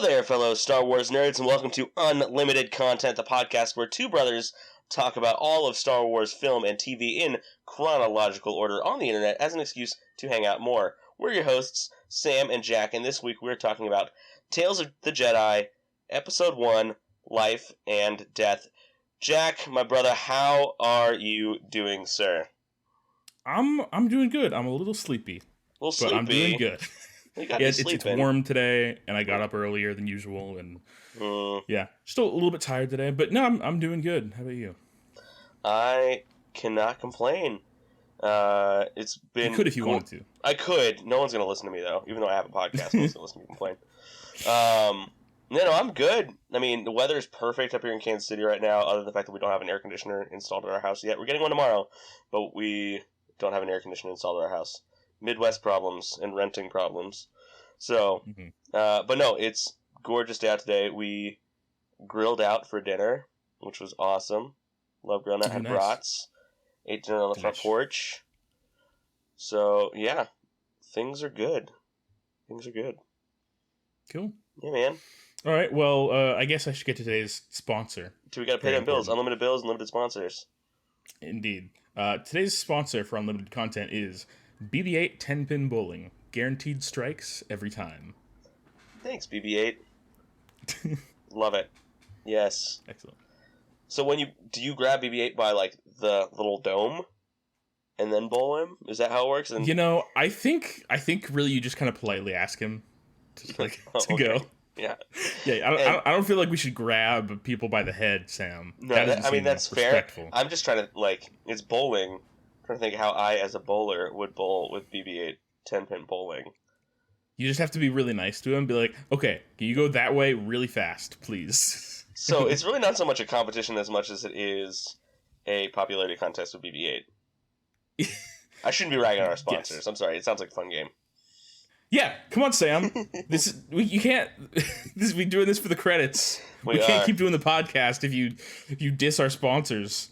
there, fellow Star Wars nerds, and welcome to Unlimited Content, the podcast where two brothers talk about all of Star Wars film and TV in chronological order on the internet as an excuse to hang out more. We're your hosts, Sam and Jack, and this week we're talking about Tales of the Jedi, Episode 1, Life and Death. Jack, my brother, how are you doing, sir? I'm doing good. I'm a little sleepy. But I'm doing good. It's warm today, and I got up earlier than usual, and still a little bit tired today. But no, I'm doing good. How about you? I cannot complain. It's been. You could if you wanted to. I could. No one's gonna listen to me though, even though I have a podcast. No one's gonna listen to me complain. No, I'm good. I mean, the weather is perfect up here in Kansas City right now, other than the fact that we don't have an air conditioner installed at our house yet. We're getting one tomorrow, but we don't have an air conditioner installed at our house. Midwest problems and renting problems. So, but no, it's gorgeous day out today. We grilled out for dinner, which was awesome. Love grilling out, had brats. Ate dinner on the front porch. So, yeah, things are good. Cool. Yeah, man. All right, well, I guess I should get to today's sponsor. So we got to pay them bills. Unlimited bills, unlimited sponsors. Indeed. Today's sponsor for Unlimited Content is BB-8 10-pin bowling. Guaranteed strikes every time. Thanks, BB-8. Love it. Yes. Excellent. So do you grab BB-8 by like the little dome and then bowl him? Is that how it works? And I think really you just kind of politely ask him to go. Yeah. Yeah. I don't feel like we should grab people by the head, Sam. No, that's fair. I'm just trying to it's bowling. I'm trying to think how I, as a bowler, would bowl with BB-8 10-pin bowling. You just have to be really nice to him. Be like, okay, can you go that way really fast, please? So it's really not so much a competition as much as it is a popularity contest with BB-8. I shouldn't be ragging on our sponsors. Yes. I'm sorry. It sounds like a fun game. Yeah, come on, Sam. You can't. We're doing this for the credits. We can't keep doing the podcast if you diss our sponsors.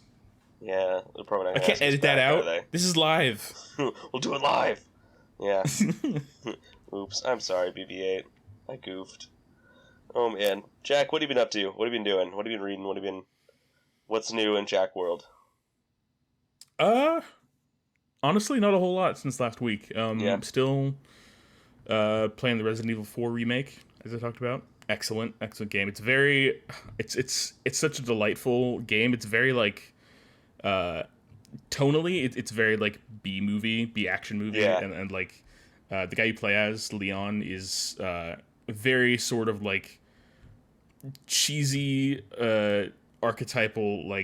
Yeah, they're probably not. I can't edit that out. This is live. We'll do it live. Yeah. Oops. I'm sorry, BB-8. I goofed. Oh man, Jack, what have you been up to? What have you been doing? What have you been reading? What's new in Jack world? Honestly, not a whole lot since last week. I'm still playing the Resident Evil 4 remake, as I talked about. Excellent game. It's such a delightful game. It's very tonally, it's very B action movie, and the guy you play as, Leon, is very sort of cheesy archetypal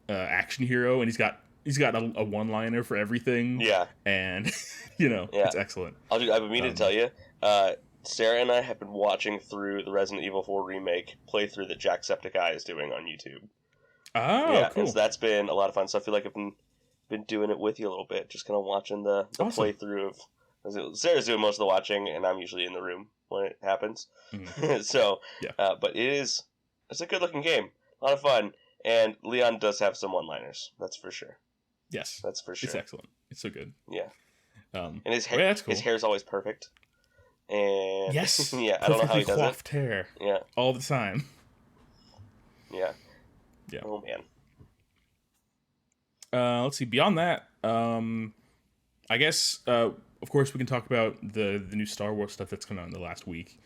action hero, and he's got a one-liner for everything. Yeah, and it's excellent. I've been meaning to tell you, Sarah and I have been watching through the Resident Evil 4 remake playthrough that Jacksepticeye is doing on YouTube. Oh, yeah, cool. And so that's been a lot of fun. So I feel like I've been doing it with you a little bit, just kind of watching the awesome playthrough of. Sarah's doing most of the watching, and I'm usually in the room when it happens. Mm-hmm. So, yeah. But it's a good looking game, a lot of fun, and Leon does have some one-liners. That's for sure. Yes, that's for sure. It's excellent. It's so good. Yeah. And his hair, that's cool. His hair's always perfect. And yes, yeah, I don't know how he does coiffed hair. Yeah, all the time. Yeah. Yeah. Oh man. Let's see. Beyond that, I guess of course we can talk about the new Star Wars stuff that's come out in the last week.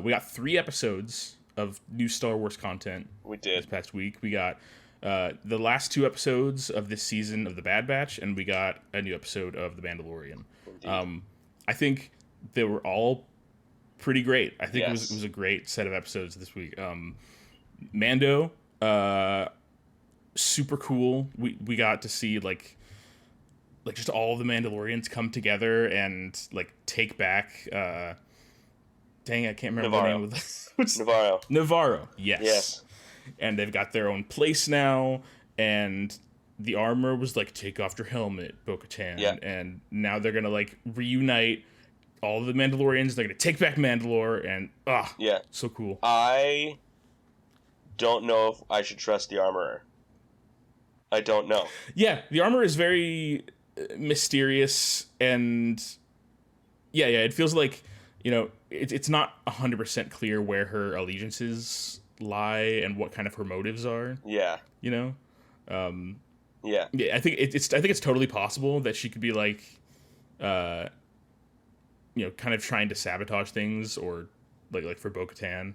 We got 3 episodes of new Star Wars content. We did this past week. We got the last 2 episodes of this season of the Bad Batch, and we got a new episode of the Mandalorian. I think they were all pretty great. I think it was a great set of episodes this week. Mando. Super cool. We got to see just all the Mandalorians come together and take back dang, I can't remember the name of what's Navarro. Yes. And they've got their own place now, and the armor was take off your helmet, Bo-Katan, and now they're gonna reunite all the Mandalorians. They're gonna take back Mandalore, and so cool. I don't know if I should trust the armorer. I don't know. Yeah, the armor is very mysterious, and it feels like it's not 100% clear where her allegiances lie and what kind of her motives are. Yeah. Yeah. Yeah, I think it's totally possible that she could be like, kind of trying to sabotage things, or like for Bo-Katan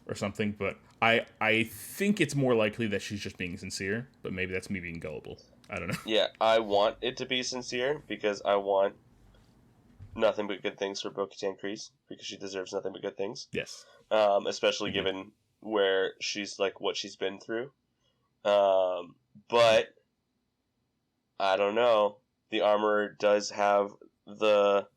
or something. But I think it's more likely that she's just being sincere. But maybe that's me being gullible. I don't know. Yeah, I want it to be sincere because I want nothing but good things for Bo-Katan Kryze, because she deserves nothing but good things. Yes. Especially given where she's like what she's been through. But I don't know. The armor does have the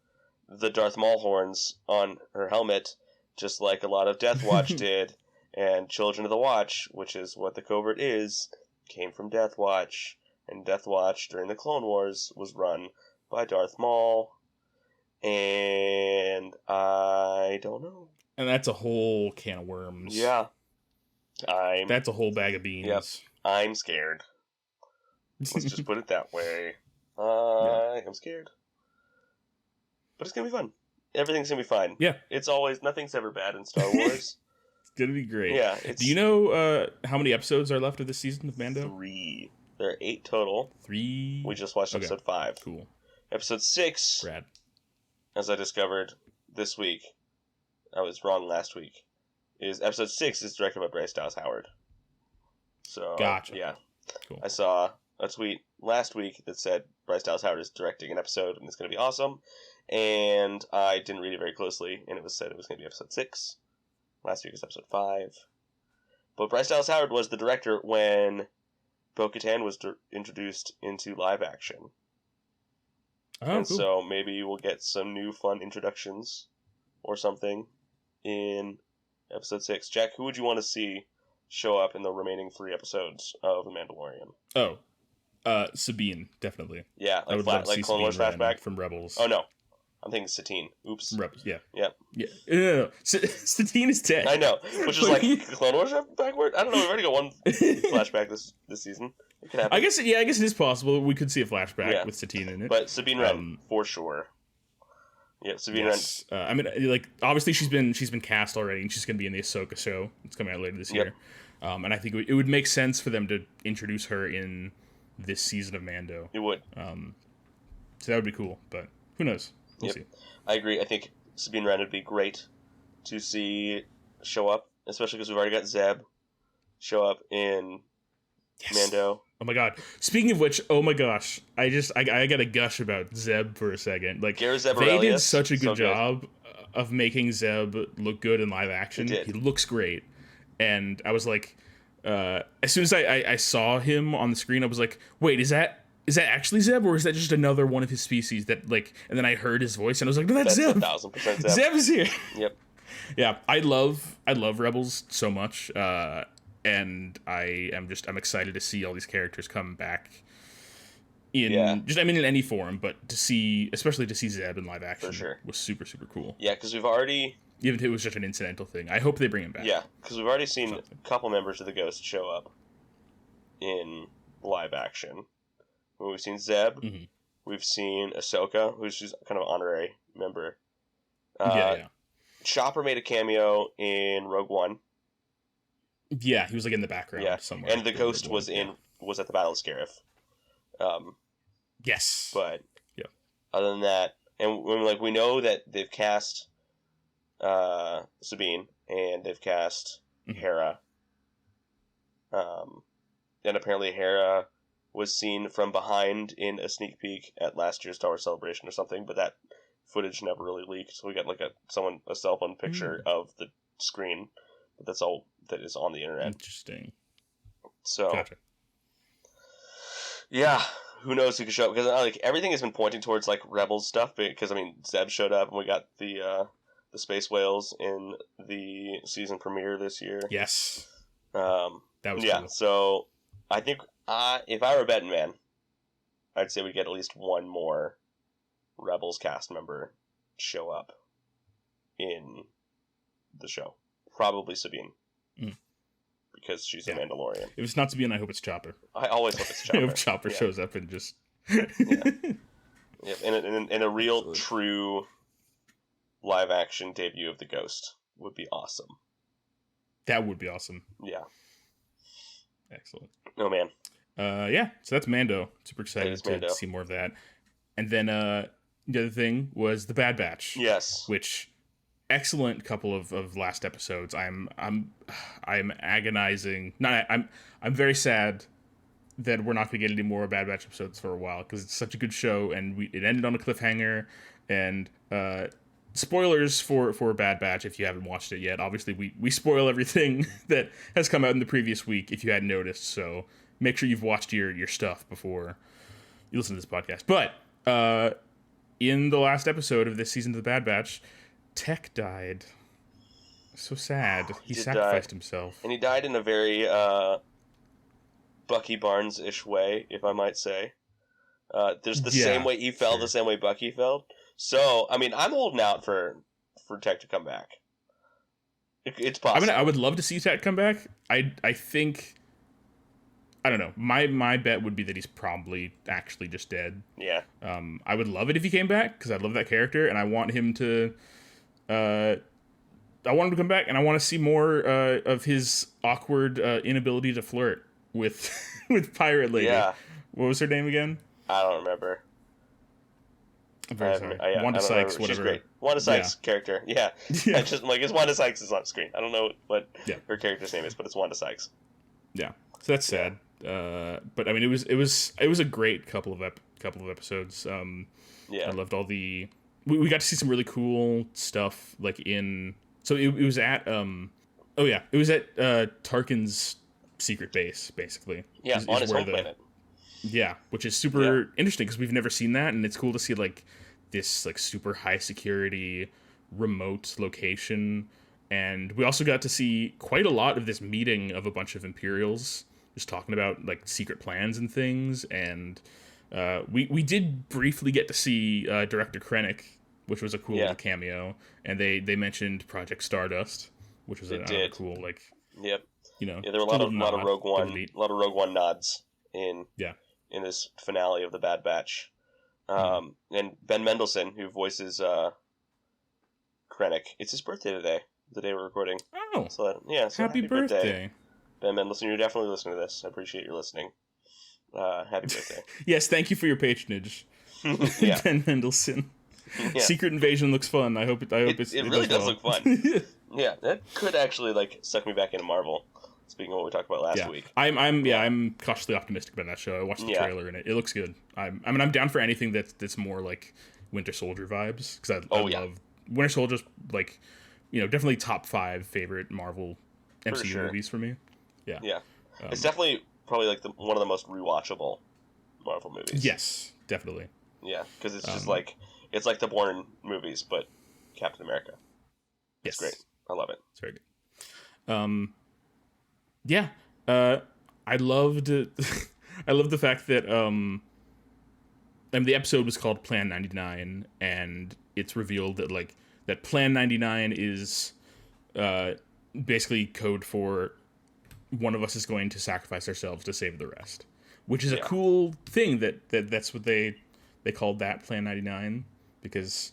Darth Maul horns on her helmet, just like a lot of Death Watch did, and Children of the Watch, which is what the covert is, came from Death Watch, and Death Watch during the Clone Wars was run by Darth Maul, and I don't know. And that's a whole can of worms. Yeah. That's a whole bag of beans. Yep. I'm scared. Let's just put it that way. I'm scared. But it's going to be fun. Everything's going to be fine. Yeah. Nothing's ever bad in Star Wars. It's going to be great. Yeah. Do you know how many episodes are left of this season of Mando? 3. There are 8 total. 3? We just watched episode 5. Cool. Episode 6, Rad. as I discovered this week, I was wrong last week, is episode 6 is directed by Bryce Dallas Howard. So, gotcha. Yeah. Cool. I saw a tweet last week that said Bryce Dallas Howard is directing an episode and it's going to be awesome. And I didn't read it very closely, and it was said it was going to be episode 6. Last week was episode 5. But Bryce Dallas Howard was the director when Bo-Katan was introduced into live action. Oh, and cool. So maybe we'll get some new fun introductions or something in episode 6. Jack, who would you want to see show up in the remaining 3 episodes of The Mandalorian? Sabine, definitely. Yeah, like Clone Wars flashback from Rebels. Oh no, I'm thinking Satine. Oops. Rebels. Yeah. Yep. Yeah. No. Satine is dead. I know, which is like Clone Wars backward. I don't know. We've already got one flashback this season. It could happen. I guess it is possible. We could see a flashback with Satine in it. But Sabine Wren for sure. Yeah, Sabine Wren. I mean, like obviously she's been cast already, and she's going to be in the Ahsoka show. It's coming out later this year. And I think it would make sense for them to introduce her in this season of Mando. It would. So that would be cool, but who knows? We'll see. I agree. I think Sabine Wren would be great to see show up, especially because we've already got Zeb show up in Mando. Oh my god. Speaking of which, oh my gosh. I gotta gush about Zeb for a second. Like, they did such a good job of making Zeb look good in live action. He looks great. And I was like, as soon as I saw him on the screen, I was like, wait, is that actually Zeb, or is that just another one of his species that, like, and then I heard his voice and I was like, no, that's Zeb. 1,000% Zeb. Zeb is here. Yep. Yeah, I love Rebels so much. And I'm excited to see all these characters come back in in any form, but especially to see Zeb in live action was super, super cool. Yeah, because we've already, even if it was just an incidental thing, I hope they bring him back. Yeah, because we've already seen a couple members of the Ghost show up in live action. We've seen Zeb. Mm-hmm. We've seen Ahsoka, who's just kind of an honorary member. Chopper made a cameo in Rogue One. Yeah, he was like in the background somewhere. And the Ghost was at the Battle of Scarif. Yes. But other than that, and we know that they've cast Sabine and they've cast Hera. And apparently Hera was seen from behind in a sneak peek at last year's Star Wars Celebration or something, but that footage never really leaked. So we got like a cell phone picture of the screen, but that's all that is on the internet. Interesting. So, gotcha. Yeah, who knows who could show up? Because like everything has been pointing towards like Rebels stuff. Because I mean, Zeb showed up, and we got the space whales in the season premiere this year. Yes. That was cool. So I think if I were a betting man, I'd say we get at least one more Rebels cast member show up in the show. Probably Sabine. Because she's a Mandalorian. If it's not Sabine, I hope it's Chopper. I always hope it's Chopper. I hope Chopper shows up and just... In a real, true live action debut of the Ghost would be awesome. That would be awesome. Yeah. Excellent. Oh, man. Yeah, so that's Mando. Super excited to see more of that. And then the other thing was The Bad Batch. Yes. Which, excellent couple of last episodes. I'm agonizing. I'm very sad that we're not going to get any more Bad Batch episodes for a while, because it's such a good show, and it ended on a cliffhanger. And spoilers for Bad Batch if you haven't watched it yet. Obviously, we spoil everything that has come out in the previous week if you hadn't noticed. So make sure you've watched your stuff before you listen to this podcast. But in the last episode of this season of The Bad Batch, Tech died. So sad. He sacrificed himself. And he died in a very Bucky Barnes-ish way, if I might say. There's the same way he fell, the same way Bucky fell. So, I mean, I'm holding out for Tech to come back. It's possible. I mean, I would love to see Tech come back. I think... I don't know. My bet would be that he's probably actually just dead. Yeah. I would love it if he came back, because I love that character, and I want him to... I want him to come back, and I want to see more of his awkward inability to flirt with Pirate Lady. Yeah. What was her name again? I don't remember. I'm very sorry. Wanda Sykes, whatever. She's great. Wanda Sykes' character. Yeah. I just it's Wanda Sykes is on screen. I don't know what her character's name is, but it's Wanda Sykes. Yeah. So that's sad. But I mean, it was a great couple of episodes. I loved all the. We got to see some really cool stuff So it was at it was at Tarkin's secret base, basically. Yeah, on his home planet. Yeah, which is super interesting because we've never seen that, and it's cool to see this super high security remote location. And we also got to see quite a lot of this meeting of a bunch of Imperials just talking about secret plans and things. And we did briefly get to see Director Krennic, which was a cool little cameo. And they mentioned Project Stardust, which was a cool Yep. There were a lot of Rogue One nods in this finale of the Bad Batch. And Ben Mendelsohn, who voices Krennic, it's his birthday today, the day we're recording. Oh, so happy birthday, Ben Mendelsohn. You're definitely listening to this. I appreciate your listening. Happy birthday. Yes, thank you for your patronage, Ben Mendelsohn. Yeah. Secret Invasion looks fun. I hope it really does look fun. Yeah, that could actually suck me back into Marvel. Speaking of what we talked about last week, I'm cautiously optimistic about that show. I watched the trailer and it looks good. I'm down for anything that's more like Winter Soldier vibes, because I love Winter Soldier's definitely top 5 favorite Marvel MCU movies for me. Yeah, it's definitely probably one of the most rewatchable Marvel movies. Yes, definitely. Yeah, because it's just it's like the Bourne movies, but Captain America. It's great. I love it. It's very good. I loved I love the fact that the episode was called Plan 99, and it's revealed that that Plan 99 is basically code for one of us is going to sacrifice ourselves to save the rest, which is a cool thing that's what they called that Plan 99, because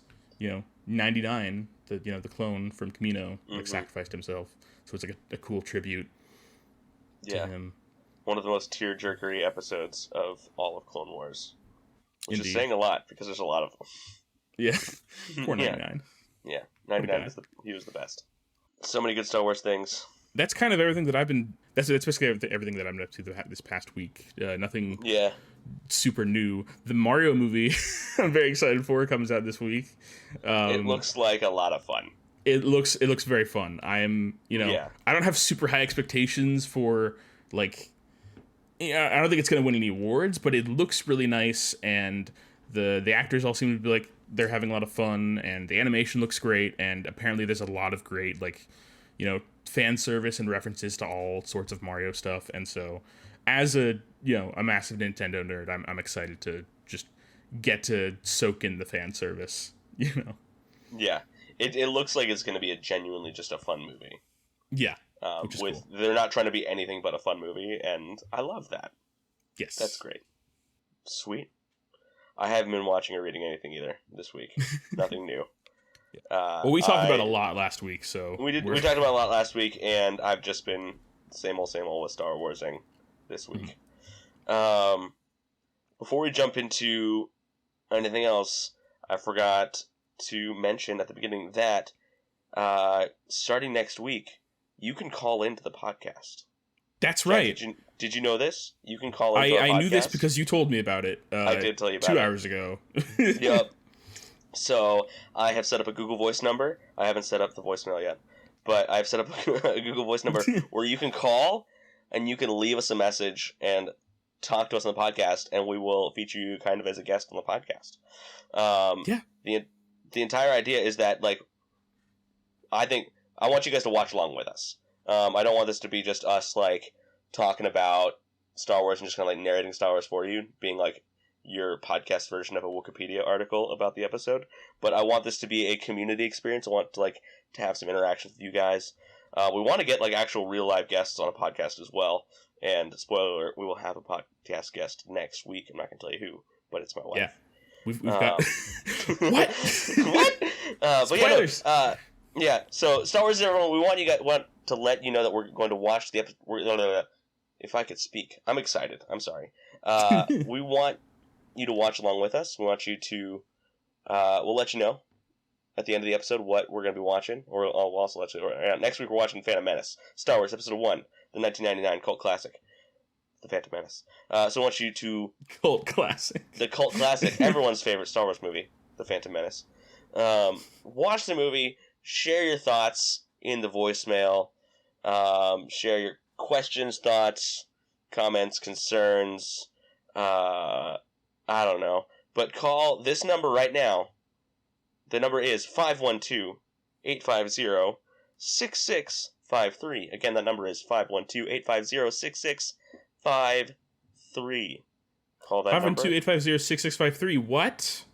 99, the clone from Kamino sacrificed himself, so it's a cool tribute to him. One of the most tearjerkery episodes of all of Clone Wars, which is saying a lot because there's a lot of them. Yeah, poor 99. Yeah, 99 he was the best. So many good Star Wars things. That's kind of everything that I've been. That's basically everything that I'm up to this past week. Nothing. Super new. The Mario movie I'm very excited for, comes out this week. It looks like a lot of fun. It looks very fun. I'm I don't have super high expectations for I don't think it's gonna win any awards, but it looks really nice, and the actors all seem to be they're having a lot of fun, and the animation looks great, and apparently there's a lot of great fan service and references to all sorts of Mario stuff. And so as a massive Nintendo nerd, I'm excited to just get to soak in the fan service. Yeah, it looks like it's going to be genuinely just a fun movie. Yeah, which is cool. They're not trying to be anything but a fun movie, and I love that. Yes, that's great. Sweet. I haven't been watching or reading anything either this week. Nothing new. Well, we talked about a lot last week, so we talked about a lot last week, and I've just been same old with Star Warsing this week. Before we jump into anything else, I forgot to mention at the beginning that starting next week, you can call into the podcast. That's right. Did you know this? You can call into our podcast. I knew this because you told me about it. I did tell you about it 2 hours ago. Yep. So I have set up a Google Voice number. I haven't set up the voicemail yet, but I've set up a Google Voice number where you can call and you can leave us a message and talk to us on the podcast, and we will feature you kind of as a guest on the podcast. The entire idea is that, like, I want you guys to watch along with us. I don't want this to be just us, like, talking about Star Wars and just kind of, like, narrating Star Wars for you, being, like, your podcast version of a Wikipedia article about the episode. But I want this to be a community experience. I want to, like, to have some interaction with you guys. We want to get, like, actual real live guests on a podcast as well. And spoiler alert, we will have a podcast guest next week. I'm not going to tell you who, but it's my wife. Yeah. We've got... What? What? Spoilers! Yeah, so Star Wars everyone, we want to let you know that we're going to watch the episode. If I could speak. I'm excited. I'm sorry. We want you to watch along with us. We want you to... we'll let you know at the end of the episode what we're going to be watching. Or we'll also let you know. Next week we're watching Phantom Menace. Star Wars Episode 1, the 1999 cult classic. The Phantom Menace. So I want you to... Cult classic. The cult classic. Everyone's favorite Star Wars movie. The Phantom Menace. Watch the movie. Share your thoughts in the voicemail. Share your questions, thoughts, comments, concerns. I don't know. But call this number right now. The number is 512-850-6653. Again, that number is 512-850-6653. Call that number. 512-850-6653. What?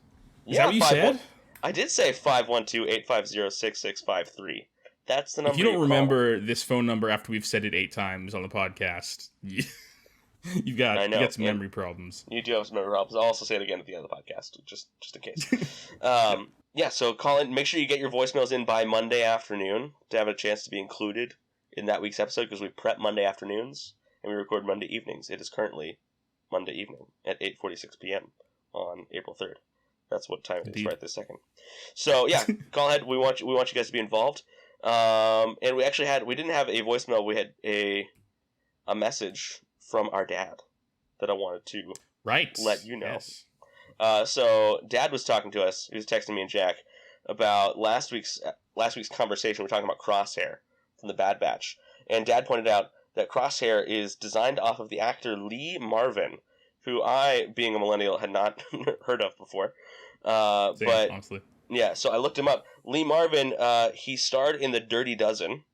Is that what you said? I did say 512-850-6653. That's the number. If you don't remember this phone number after we've said it 8 times on the podcast, you've got some memory problems. You do have some memory problems. I'll also say it again at the end of the podcast, just in case. Yeah, so call in. Make sure you get your voicemails in by Monday afternoon to have a chance to be included in that week's episode, because we prep Monday afternoons and we record Monday evenings. It is currently Monday evening at 8:46 p.m. on April 3rd. That's what time it is right this second. So yeah, call ahead. We want you guys to be involved. And we didn't have a voicemail. We had a message from our dad that I wanted to let you know. Yes. So Dad was talking to us. He was texting me and Jack about last week's conversation. We're talking about Crosshair from the Bad Batch, and Dad pointed out that Crosshair is designed off of the actor Lee Marvin, who I, being a millennial, had not heard of before. But honestly. Yeah, so I looked him up. Lee Marvin, he starred in The Dirty Dozen,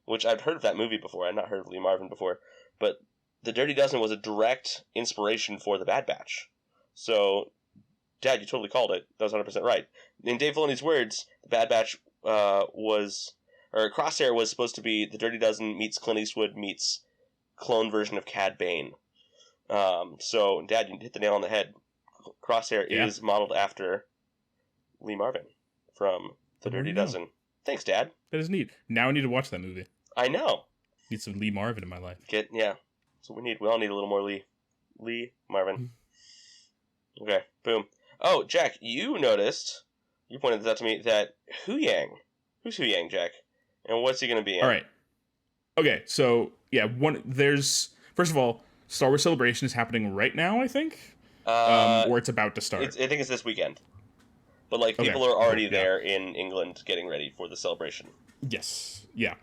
which I'd heard of that movie before. I'd not heard of Lee Marvin before, but The Dirty Dozen was a direct inspiration for The Bad Batch. So, Dad, you totally called it. That was 100% right. In Dave Filoni's words, The Bad Batch Crosshair was supposed to be The Dirty Dozen meets Clint Eastwood meets clone version of Cad Bane. So, Dad, you hit the nail on the head. Crosshair is modeled after Lee Marvin from The Dirty Dozen. Thanks, Dad. That is neat. Now I need to watch that movie. I know. Need some Lee Marvin in my life. Yeah. So we all need a little more Lee Marvin. Okay, boom. Oh, Jack, you pointed this out to me, that who's Hu Yang, Jack? And what's he going to be in? All right. Okay, so, yeah, first of all, Star Wars Celebration is happening right now, I think. Or it's about to start. I think it's this weekend. But, like, people are already there in England getting ready for the celebration. Yes. Yeah.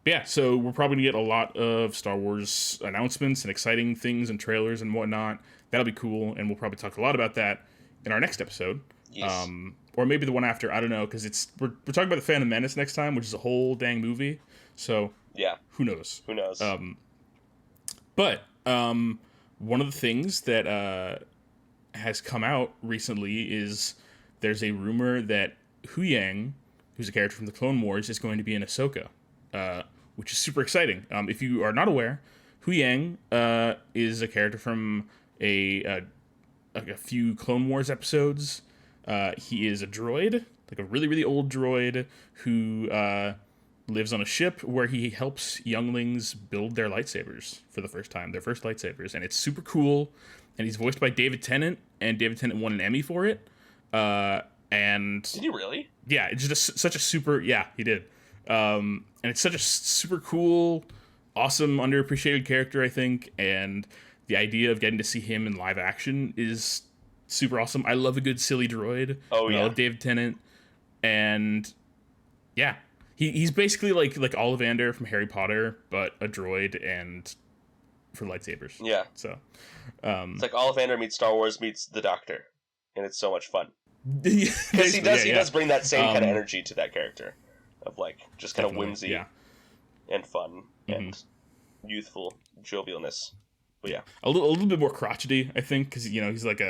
Yeah, so we're probably going to get a lot of Star Wars announcements and exciting things and trailers and whatnot. That'll be cool, and we'll probably talk a lot about that in our next episode. Yes. Or maybe the one after. I don't know, because we're talking about the Phantom Menace next time, which is a whole dang movie. So, yeah. Who knows? But one of the things that has come out recently is there's a rumor that Hu Yang, who's a character from the Clone Wars, is going to be in Ahsoka, which is super exciting. If you are not aware, Hu Yang is a character from a few Clone Wars episodes. He is a droid, like a really, really old droid who lives on a ship where he helps younglings build their lightsabers for the first time, their first lightsabers, and it's super cool. And he's voiced by David Tennant, and David Tennant won an Emmy for it. And did he really? Yeah, it's just such a super. Yeah, he did. And it's such a super cool, awesome, underappreciated character, I think. And the idea of getting to see him in live action is super awesome. I love a good silly droid. Oh yeah, I love David Tennant, and yeah, he's basically like Ollivander from Harry Potter, but a droid and for lightsabers. Yeah. So it's like Ollivander meets Star Wars meets the Doctor, and it's so much fun. Because he does bring that same kind of energy to that character, of like just kind of whimsy and fun and youthful jovialness. But yeah, a little bit more crotchety, I think, because he's like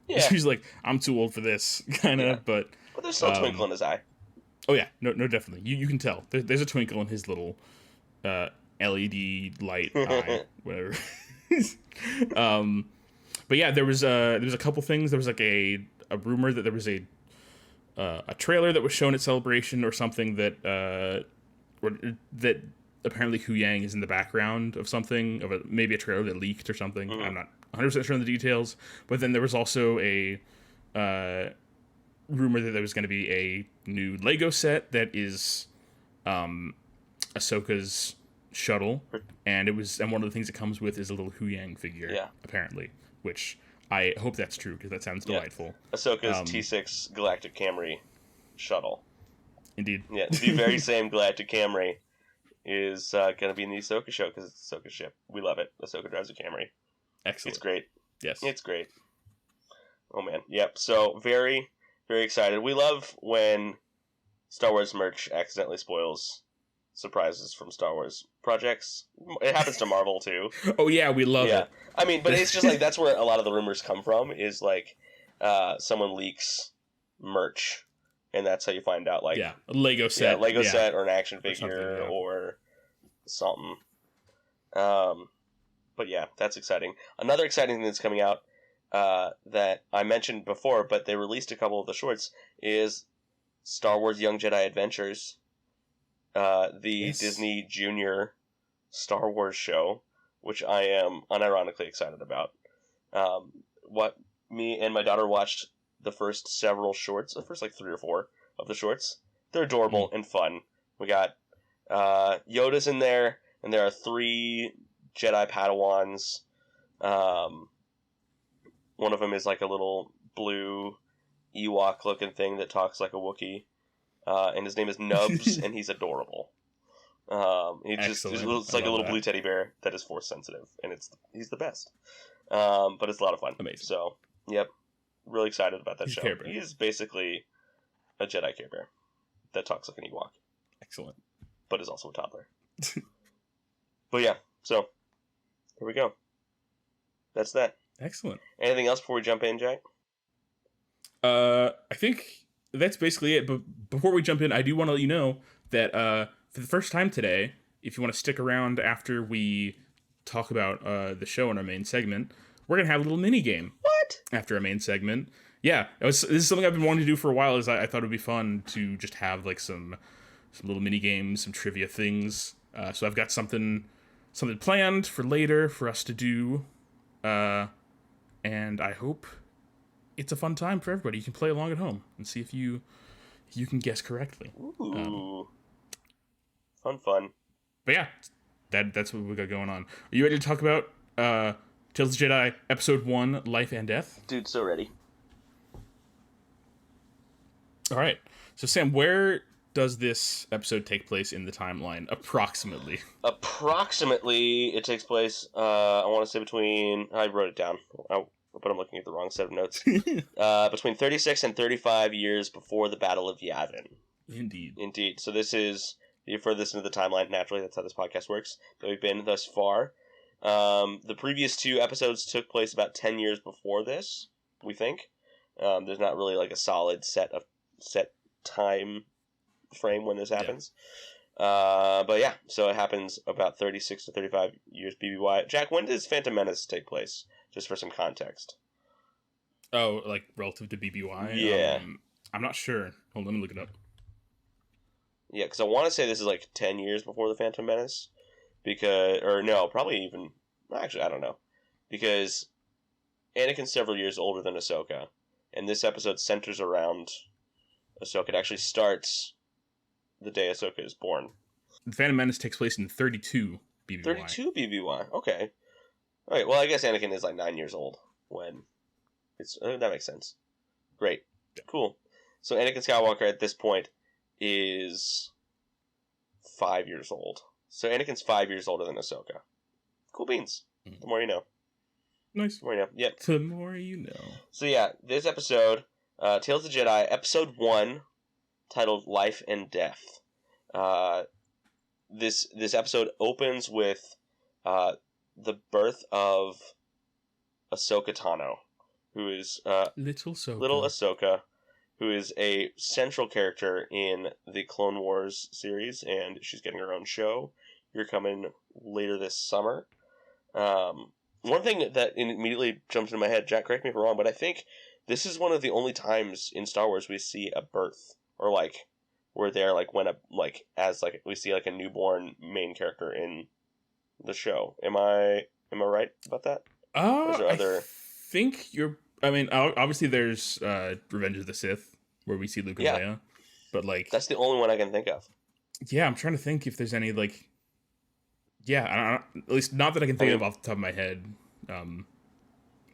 he's like, I'm too old for this kind of, but there's still a twinkle in his eye. Oh yeah, no, definitely. You can tell there's a twinkle in his little LED light eye, whatever. But yeah, there was a couple things. There was like a rumor that there was a trailer that was shown at Celebration or something that apparently Hu Yang is in the background of something, maybe a trailer that leaked or something. I'm not 100% sure on the details. But then there was also a rumor that there was going to be a new Lego set that is Ahsoka's shuttle, and one of the things it comes with is a little Hu Yang figure, apparently, which I hope that's true because that sounds delightful. Ahsoka's T6 Galactic Camry shuttle. Indeed. Yeah, the very same Galactic Camry is going to be in the Ahsoka show because it's Ahsoka's ship. We love it. Ahsoka drives a Camry. Excellent. It's great. Yes. It's great. Oh, man. Yep. So, very, very excited. We love when Star Wars merch accidentally spoils surprises from Star Wars projects. It happens to Marvel, too. Oh, yeah. We love it. I mean, but it's just like that's where a lot of the rumors come from is like someone leaks merch. And that's how you find out, like... Yeah, a Lego set. Yeah, set or an action figure or something. But yeah, that's exciting. Another exciting thing that's coming out that I mentioned before, but they released a couple of the shorts, is Star Wars Young Jedi Adventures, the Disney Junior Star Wars show, which I am unironically excited about. What me and my daughter watched the first several shorts, the first like 3 or 4 of the shorts. They're adorable and fun. We got Yoda's in there, and there are 3 Jedi Padawans. One of them is like a little blue Ewok-looking thing that talks like a Wookiee. And his name is Nubs, and he's adorable. He just looks like a little blue teddy bear that is Force sensitive, and he's the best. But it's a lot of fun. Amazing. So, yep. Really excited about that show. He is basically a Jedi Care Bear that talks like an Ewok. Excellent. But is also a toddler. But yeah, so here we go. That's that. Excellent. Anything else before we jump in, Jack? I think that's basically it. But before we jump in, I do want to let you know that for the first time today, if you want to stick around after we talk about the show in our main segment, we're going to have a little mini game. What? After our main segment. Yeah, this is something I've been wanting to do for a while. I thought it would be fun to just have like some little mini games, some trivia things. So I've got something planned for later for us to do. And I hope it's a fun time for everybody. You can play along at home and see if you can guess correctly. Ooh. Fun. But yeah, that's what we got going on. Are you ready to talk about Tales of the Jedi Episode 1, Life and Death? Dude, so ready. All right. So, Sam, where does this episode take place in the timeline, approximately? Approximately, it takes place, I want to say between... I wrote it down, but I'm looking at the wrong set of notes. Between 36 and 35 years before the Battle of Yavin. Indeed. So this is the furthest into the timeline. Naturally, that's how this podcast works, that we've been thus far. The previous 2 episodes took place about 10 years before this, we think. There's not really like a solid set time frame when this happens. Yeah. But yeah, so it happens about 36 to 35 years BBY. Jack, when does Phantom Menace take place? Just for some context. Oh, like relative to BBY? Yeah. I'm not sure. Hold on, let me look it up. Yeah, because I want to say this is like 10 years before the Phantom Menace, because or no, probably even actually I don't know, because Anakin's several years older than Ahsoka, and this episode centers around Ahsoka. It actually starts the day Ahsoka is born. The Phantom Menace takes place in 32 BBY. 32 BBY. Okay. All right. Well, I guess Anakin is like 9 years old when it's that makes sense. Great. Yeah. Cool. So Anakin Skywalker at this point is 5 years old. So Anakin's 5 years older than Ahsoka. Cool beans. The more you know. Nice. The more you know. Yep. The more you know. So yeah, this episode, Tales of the Jedi, episode 1, titled Life and Death. This episode opens with the birth of Ahsoka Tano, who is Little Ahsoka, who is a central character in the Clone Wars series, and she's getting her own show. You're coming later this summer. One thing that immediately jumps into my head, Jack, correct me if I'm wrong, but I think this is one of the only times in Star Wars we see a birth, or like we're there like when we see like a newborn main character in the show. Am I right about that? I think you're. I mean, obviously there's Revenge of the Sith where we see Luke and Leia, but like that's the only one I can think of. Yeah, I'm trying to think if there's any like. Yeah, at least not that I can think of off the top of my head.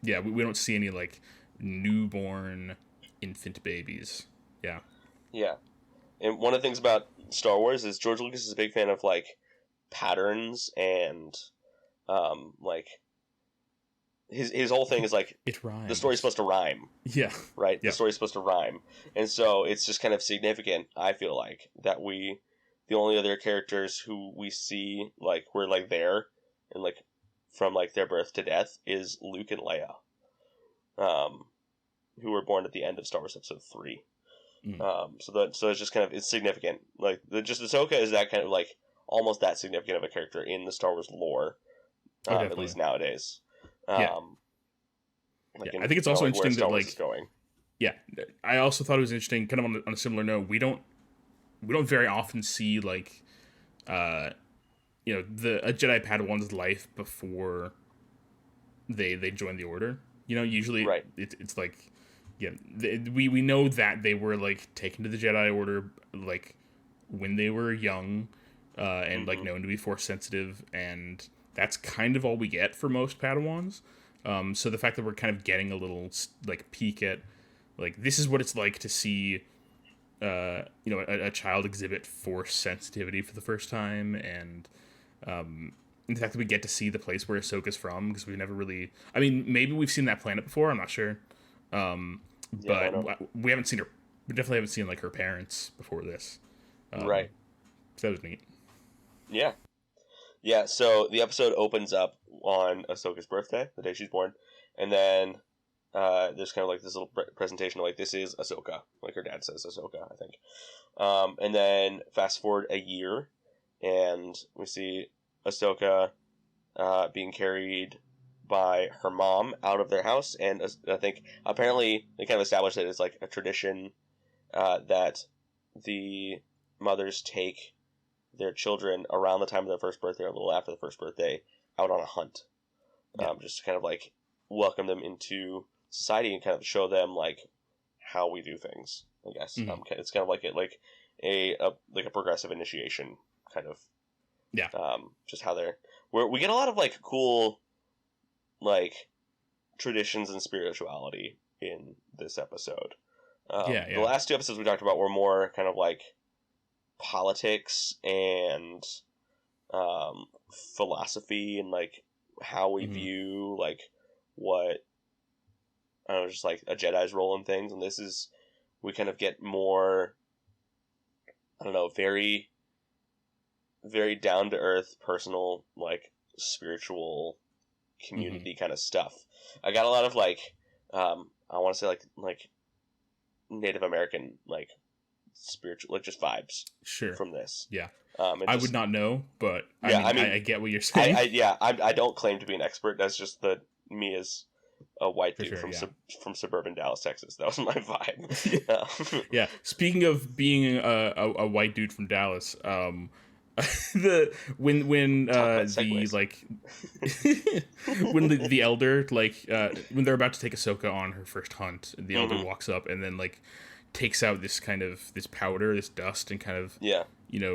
Yeah, we don't see any like newborn infant babies. Yeah. Yeah. And one of the things about Star Wars is George Lucas is a big fan of like patterns and like his whole thing is like it rhymes. The story's supposed to rhyme. Yeah. Right? Yeah. The story's supposed to rhyme. And so it's just kind of significant, I feel like, that the only other characters who we see like we're like there and like from like their birth to death is Luke and Leia. Who were born at the end of Star Wars Episode 3. So it's just kind of it's significant. Like just Ahsoka is that kind of like almost that significant of a character in the Star Wars lore, at least nowadays. I think it's also interesting that like going. Yeah, I also thought it was interesting. Kind of on a similar note, we don't very often see like, a Jedi Padawan's life before they join the Order. Usually it's like. Yeah, we know that they were like taken to the Jedi Order like when they were young, and like known to be Force sensitive, and that's kind of all we get for most Padawans. So the fact that we're kind of getting a little like peek at like this is what it's like to see, a child exhibit Force sensitivity for the first time, and the fact that we get to see the place where Ahsoka's from because we've never really. I mean, maybe we've seen that planet before. I'm not sure. But we haven't seen her. We definitely haven't seen like her parents before this. Right. So that was neat. Yeah. Yeah. So the episode opens up on Ahsoka's birthday, the day she's born, and then there's kind of like this little presentation of like this is Ahsoka, like her dad says Ahsoka, I think. And then fast forward a year, and we see Ahsoka being carried by her mom out of their house, and I think apparently they kind of established that it's like a tradition that the mothers take their children around the time of their first birthday or a little after the first birthday out on a hunt, just to kind of like welcome them into society and kind of show them like how we do things. I guess it's kind of like a progressive initiation kind of just how we get a lot of like cool like traditions and spirituality in this episode. The last two episodes we talked about were more kind of like politics and philosophy and like how we view like what I don't know, just like a Jedi's role in things. And this is we kind of get more I don't know, very very down to earth, personal, like spiritual community kind of stuff. I got a lot of like I want to say like Native American like spiritual like just vibes from this. I would not know, but I get what you're saying. I don't claim to be an expert. That's just me as a white dude from suburban Dallas, Texas. That was my vibe. Yeah. Speaking of being a white dude from Dallas, when the like when the elder when they're about to take Ahsoka on her first hunt, the elder walks up and then like takes out this powder, this dust, and kind of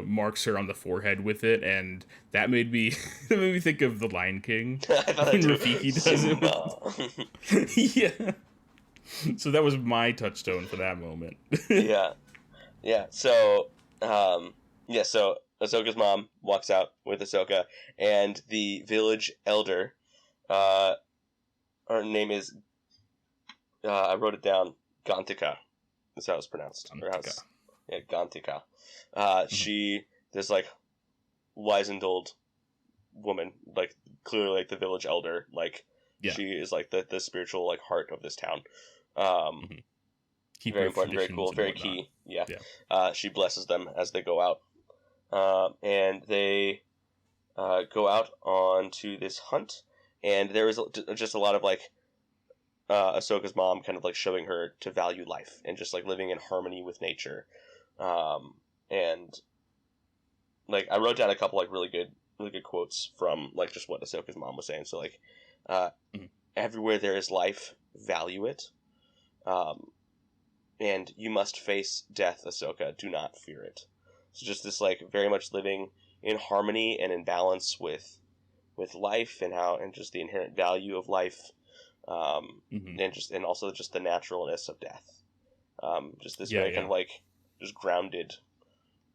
marks her on the forehead with it, and that made me think of the Lion King when Rafiki does it. Yeah. So that was my touchstone for that moment. Yeah. So, so Ahsoka's mom walks out with Ahsoka, and the village elder, her name is, I wrote it down, Gantika. That's how it's pronounced. Gantika. She, this like wizened old woman, like clearly like the village elder, like she is like the spiritual like heart of this town. Very important, very cool, very key. Yeah. She blesses them as they go out, and they go out onto this hunt, and there is just a lot of like Ahsoka's mom kind of like showing her to value life and just like living in harmony with nature. And like I wrote down a couple like really good quotes from like just what Ahsoka's mom was saying. So like, everywhere there is life, value it. And you must face death, Ahsoka. Do not fear it. So just this like very much living in harmony and in balance with life and just the inherent value of life. And also just the naturalness of death. Just this very kind of like just grounded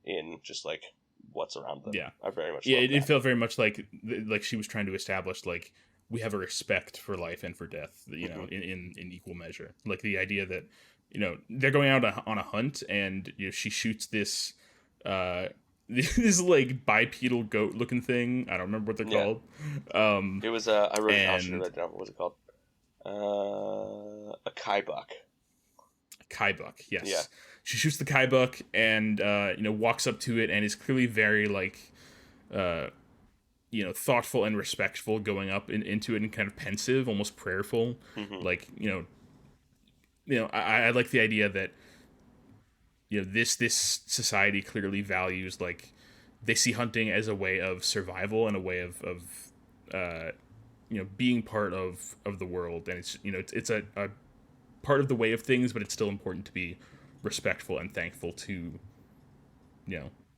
in just like what's around them. Yeah, I very much. Yeah, it felt very much like she was trying to establish like we have a respect for life and for death. In equal measure. Like the idea that they're going out on a hunt, and she shoots this this like bipedal goat looking thing. I don't remember what they're called. It was I wrote it down. What was it called? A Kaibuck. Kaibuck, yes. Yeah. She shoots the Kaibuck and walks up to it and is clearly very like thoughtful and respectful, going up into it and kind of pensive, almost prayerful. Like I like the idea that this society clearly values, like, they see hunting as a way of survival and a way of being part of the world, and it's a part of the way of things, but it's still important to be respectful and thankful to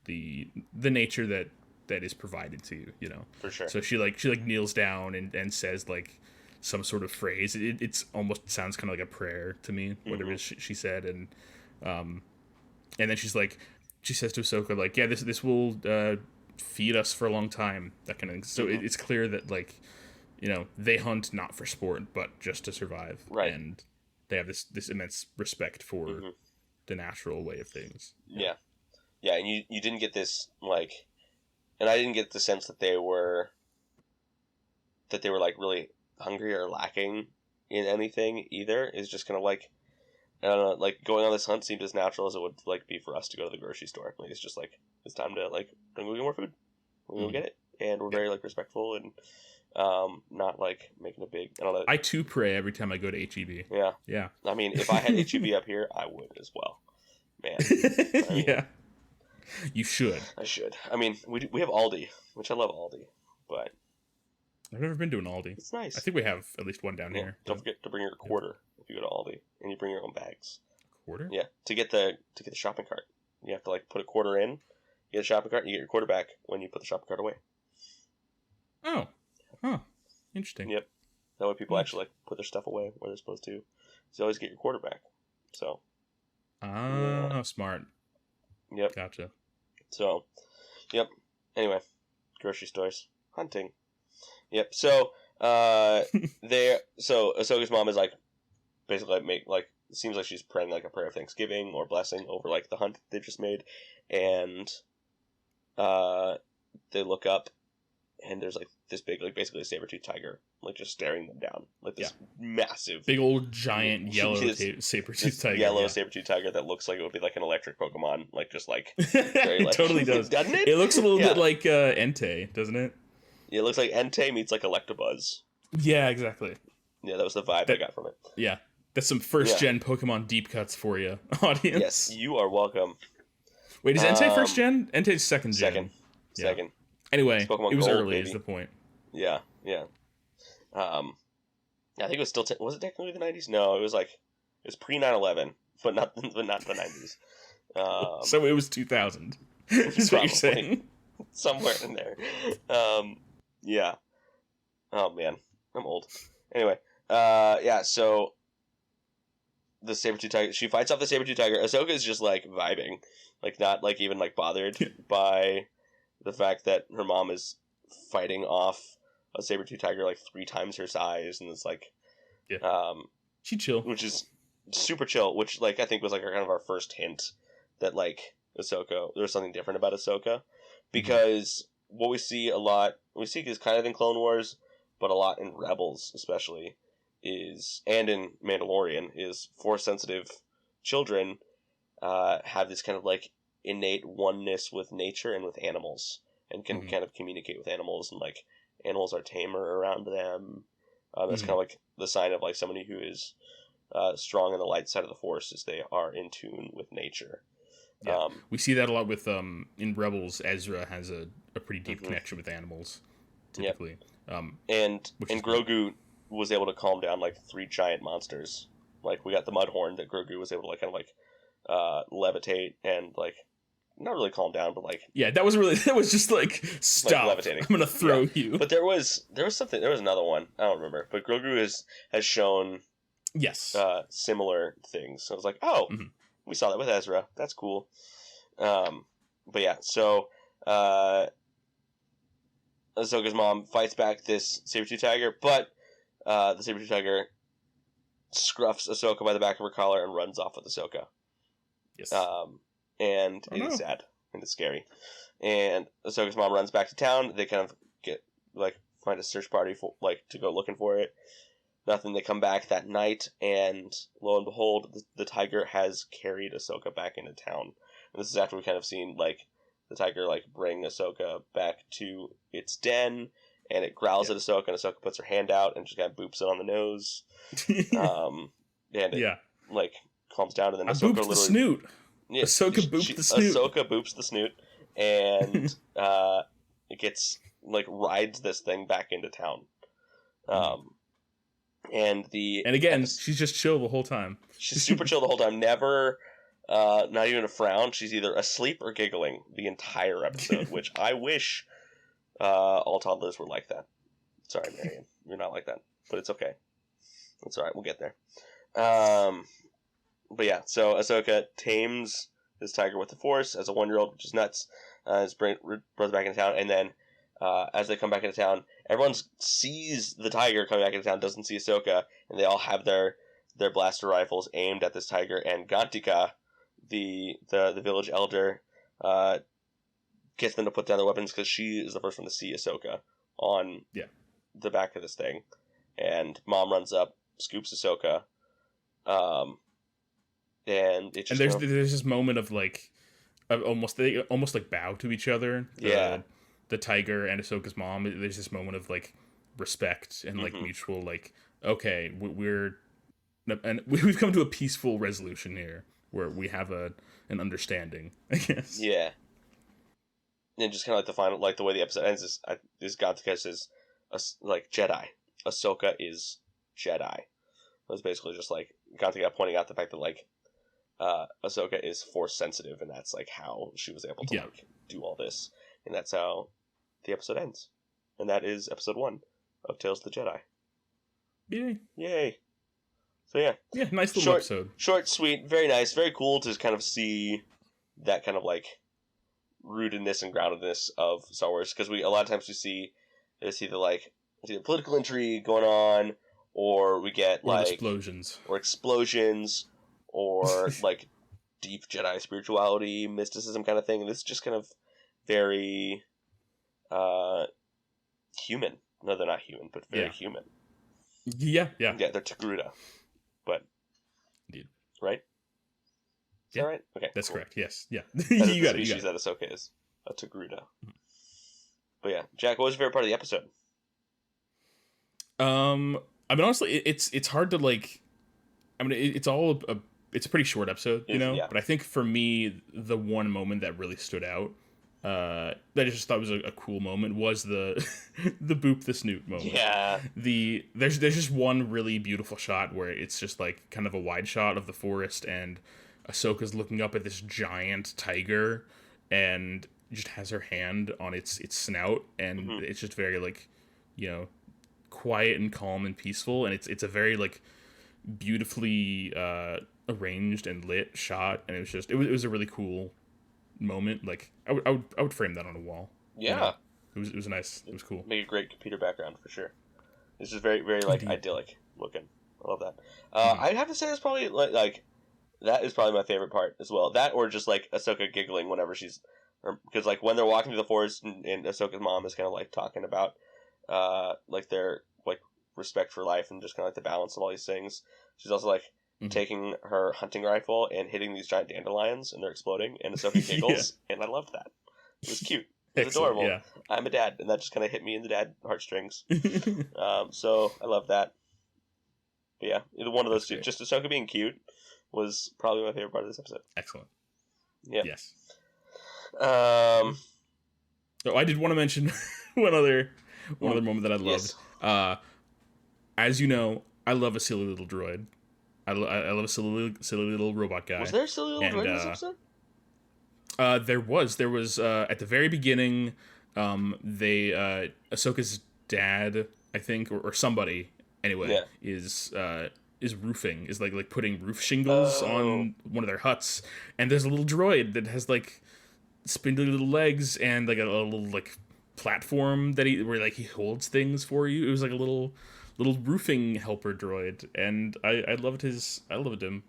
the nature that is provided to you. For sure. So she kneels down and says like some sort of phrase. It's almost sounds kind of like a prayer to me, whatever she said, and then she says to Ahsoka like, yeah, this will feed us for a long time, that kind of thing. So it's clear that like they hunt not for sport but just to survive, right? And they have this immense respect for the natural way of things. Yeah, and you didn't get this like, and I didn't get the sense that they were like really hungry or lacking in anything either. It's just kind of like, I don't know, like going on this hunt seemed as natural as it would like be for us to go to the grocery store. Like it's just like it's time to like go get more food. We're gonna get it, and we're very like respectful and not like making a big. I don't know. I too pray every time I go to HEB. Yeah. I mean, if I had HEB up here, I would as well. Man. Yeah. You should. I should. I mean, we have Aldi, which I love Aldi, but I've never been to an Aldi. It's nice. I think we have at least one down here. Don't forget to bring your quarter if you go to Aldi, and you bring your own bags. Quarter? Yeah, to get the shopping cart, you have to like put a quarter in, get a shopping cart, and you get your quarter back when you put the shopping cart away. Oh, huh, interesting. Yep, that way people actually like put their stuff away where they're supposed to. So you always get your quarter back. So. Smart. Yep. Gotcha. So, yep. Anyway, grocery stores, hunting. Yep. So, so Ahsoka's mom is like, basically it seems like she's praying like a prayer of thanksgiving or blessing over like the hunt they just made, and they look up, and there's like this big, like basically a saber-toothed tiger, like just staring them down, like this massive, big old giant yellow saber-toothed tiger. Yellow saber-toothed tiger that looks like it would be like an electric Pokemon, like just like very, it totally does, doesn't it? It looks a little bit like Entei, doesn't it? Yeah, it looks like Entei meets like Electabuzz. Yeah, exactly. Yeah, that was the vibe I got from it. Yeah. That's some first-gen Pokemon deep cuts for you, audience. Yes, you are welcome. Wait, is Entei first-gen? Entei's second-gen. Second. Anyway, it was Gold, early, baby. is the point. Yeah. I think it was still... was it technically the 90s? No, it was pre-9/11, but not the 90s. So it was 2000, is what you're saying. Somewhere in there. Yeah. Oh, man. I'm old. Anyway, so the saber-tooth tiger, she fights off the saber-tooth tiger. Ahsoka is just, like, vibing. Like, not, like, even, like, bothered by the fact that her mom is fighting off a saber-tooth tiger, like, 3 times her size, and it's, like... she chill. Which is super chill, which, like, I think was, like, kind of our first hint that, like, Ahsoka... There was something different about Ahsoka. Because what we see is kind of in Clone Wars, but a lot in Rebels, especially, and in Mandalorian, is Force-sensitive children have this kind of, like, innate oneness with nature and with animals, and can kind of communicate with animals, and, like, animals are tamer around them. That's kind of, like, the sign of, like, somebody who is strong on the light side of the Force, is they are in tune with nature. Yeah. We see that a lot with, in Rebels, Ezra has a pretty deep connection with animals, typically. Yep. And Grogu was able to calm down, like, 3 giant monsters. Like, we got the Mudhorn that Grogu was able to, like, kind of, like, levitate and, like, not really calm down, but, like... Yeah, that was just, like, stop, like, levitating. I'm gonna throw you. But there was another one, I don't remember, but Grogu has shown... Yes. Similar things. So I was like, oh, we saw that with Ezra. That's cool. But yeah, so Ahsoka's mom fights back this saber-tooth tiger, but the saber-tooth tiger scruffs Ahsoka by the back of her collar and runs off with Ahsoka. Yes. And it is sad and it's scary. And Ahsoka's mom runs back to town. They kind of find a search party to go looking for it. Nothing. They come back that night, and lo and behold, the tiger has carried Ahsoka back into town. And this is after we kind of seen, like, the tiger, like, bring Ahsoka back to its den, and it growls at Ahsoka, and Ahsoka puts her hand out and just kind of boops it on the nose. And it, like, calms down, and then Ahsoka booped the snoot. Yeah, Ahsoka booped the snoot. Ahsoka boops the snoot, and it gets, like, rides this thing back into town. And again, she's just chill the whole time. She's super chill the whole time. Never, not even a frown. She's either asleep or giggling the entire episode, which I wish all toddlers were like that. Sorry, Marion, you're not like that, but it's okay. It's all right. We'll get there. But yeah, so Ahsoka tames this tiger with the Force as a 1-year-old, which is nuts. His brother back into town, and then as they come back into town, everyone sees the tiger coming back into town, doesn't see Ahsoka, and they all have their blaster rifles aimed at this tiger. And Gantika, the village elder, gets them to put down their weapons because she is the first one to see Ahsoka on the back of this thing. And Mom runs up, scoops Ahsoka, and it just... And there's this moment of, like, they almost like bow to each other. The tiger and Ahsoka's mom. There's this moment of, like, respect and, like, mutual, like, okay, we've come to a peaceful resolution here where we have an understanding, I guess. Yeah. And just kind of like the final, like, the way the episode ends is Gantika says, like, Jedi. Ahsoka is Jedi. It was basically just, like, Gantika pointing out the fact that, like, Ahsoka is Force sensitive, and that's, like, how she was able to like do all this, and that's how the episode ends. And that is episode 1 of Tales of the Jedi. Yay! So yeah, nice little episode. Short, sweet, very nice, very cool to kind of see that kind of, like, rootedness and groundedness of Star Wars, because a lot of times we see there's either, like, political intrigue going on, or we get like explosions, or like deep Jedi spirituality, mysticism kind of thing. And this is just kind of very human. No, they're not human, but very human. Yeah, they're Togruta, but indeed, right? Is that right? Okay, that's correct. Yes, yeah. You got it. Species that Ahsoka is a Togruta. But yeah, Jack, what was your favorite part of the episode? I mean, honestly, it's hard to like. I mean, it's all it's a pretty short episode, you know. Yeah. But I think for me, the one moment that really stood out, that I just thought was a cool moment, was the the boop the snoot moment. Yeah. There's just one really beautiful shot where it's just like kind of a wide shot of the forest, and Ahsoka's looking up at this giant tiger, and just has her hand on its snout, and it's just very like, you know, quiet and calm and peaceful, and it's a very like beautifully arranged and lit shot, and it was a really cool moment. Like I would frame that on a wall. Yeah, you know? It was nice. It was cool. Make a great computer background for sure. It's just very very like idyllic looking. I love that. I'd have to say that's probably like that is probably my favorite part as well. That, or just like Ahsoka giggling whenever she's, because like when they're walking through the forest, and Ahsoka's mom is kind of like talking about like their like respect for life and just kind of like the balance of all these things. She's also like taking her hunting rifle and hitting these giant dandelions, and they're exploding, and Ahsoka giggles, and I loved that. It was cute. It was adorable. Yeah. I'm a dad, and that just kind of hit me in the dad heartstrings. So I love that. But yeah, either one of those two, just Ahsoka being cute, was probably my favorite part of this episode. Excellent. Yeah. Yes. Oh, I did want to mention one other moment that I loved. Yes. As you know, I love a silly little droid. I love a silly little robot guy. Was there a silly little droid in this episode? There was at the very beginning, Ahsoka's dad, I think, or somebody anyway, is roofing, is like putting roof shingles on one of their huts, and there's a little droid that has like spindly little legs and like a little like platform that where he holds things for you. It was like a little roofing helper droid, and I loved him.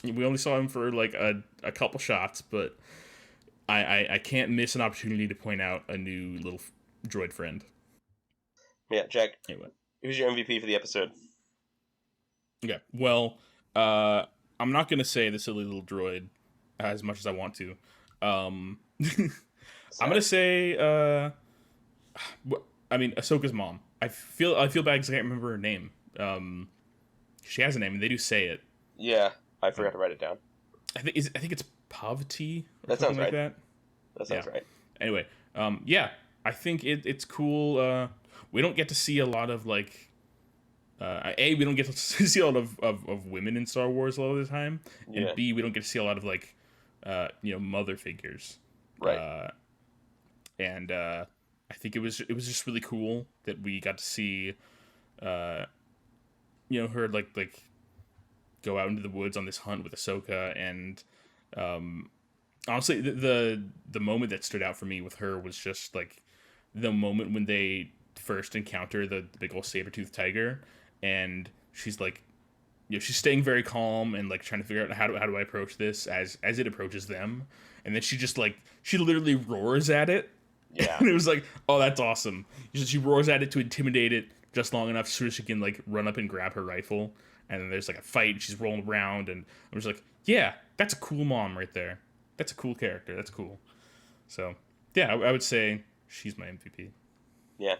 We only saw him for like a couple shots, but I can't miss an opportunity to point out a new little droid friend. Yeah, Jack. Anyway, who's your MVP for the episode? Okay, well, I'm not gonna say the silly little droid as much as I want to. I'm gonna say, I mean, Ahsoka's mom. I feel bad because I can't remember her name. She has a name, and they do say it. Yeah, I forgot to write it down. I think it's Pavti. That sounds right. Like that sounds right. Anyway, yeah, I think it's cool. We don't get to see a lot of like. We don't get to see a lot of women in Star Wars a lot of the time, and B, we don't get to see a lot of like, mother figures. Right. And I think it was just really cool that we got to see, her like go out into the woods on this hunt with Ahsoka, and honestly, the moment that stood out for me with her was just like the moment when they first encounter the big old saber-toothed tiger, and she's like, she's staying very calm and like trying to figure out how do I approach this as it approaches them, and then she literally roars at it. Yeah. And it was like, oh, that's awesome. She roars at it to intimidate it just long enough so she can like run up and grab her rifle, and then there's like a fight and she's rolling around, and I'm just like, yeah, that's a cool mom right there. That's a cool character. That's cool. So yeah, I would say she's my MVP. Yeah.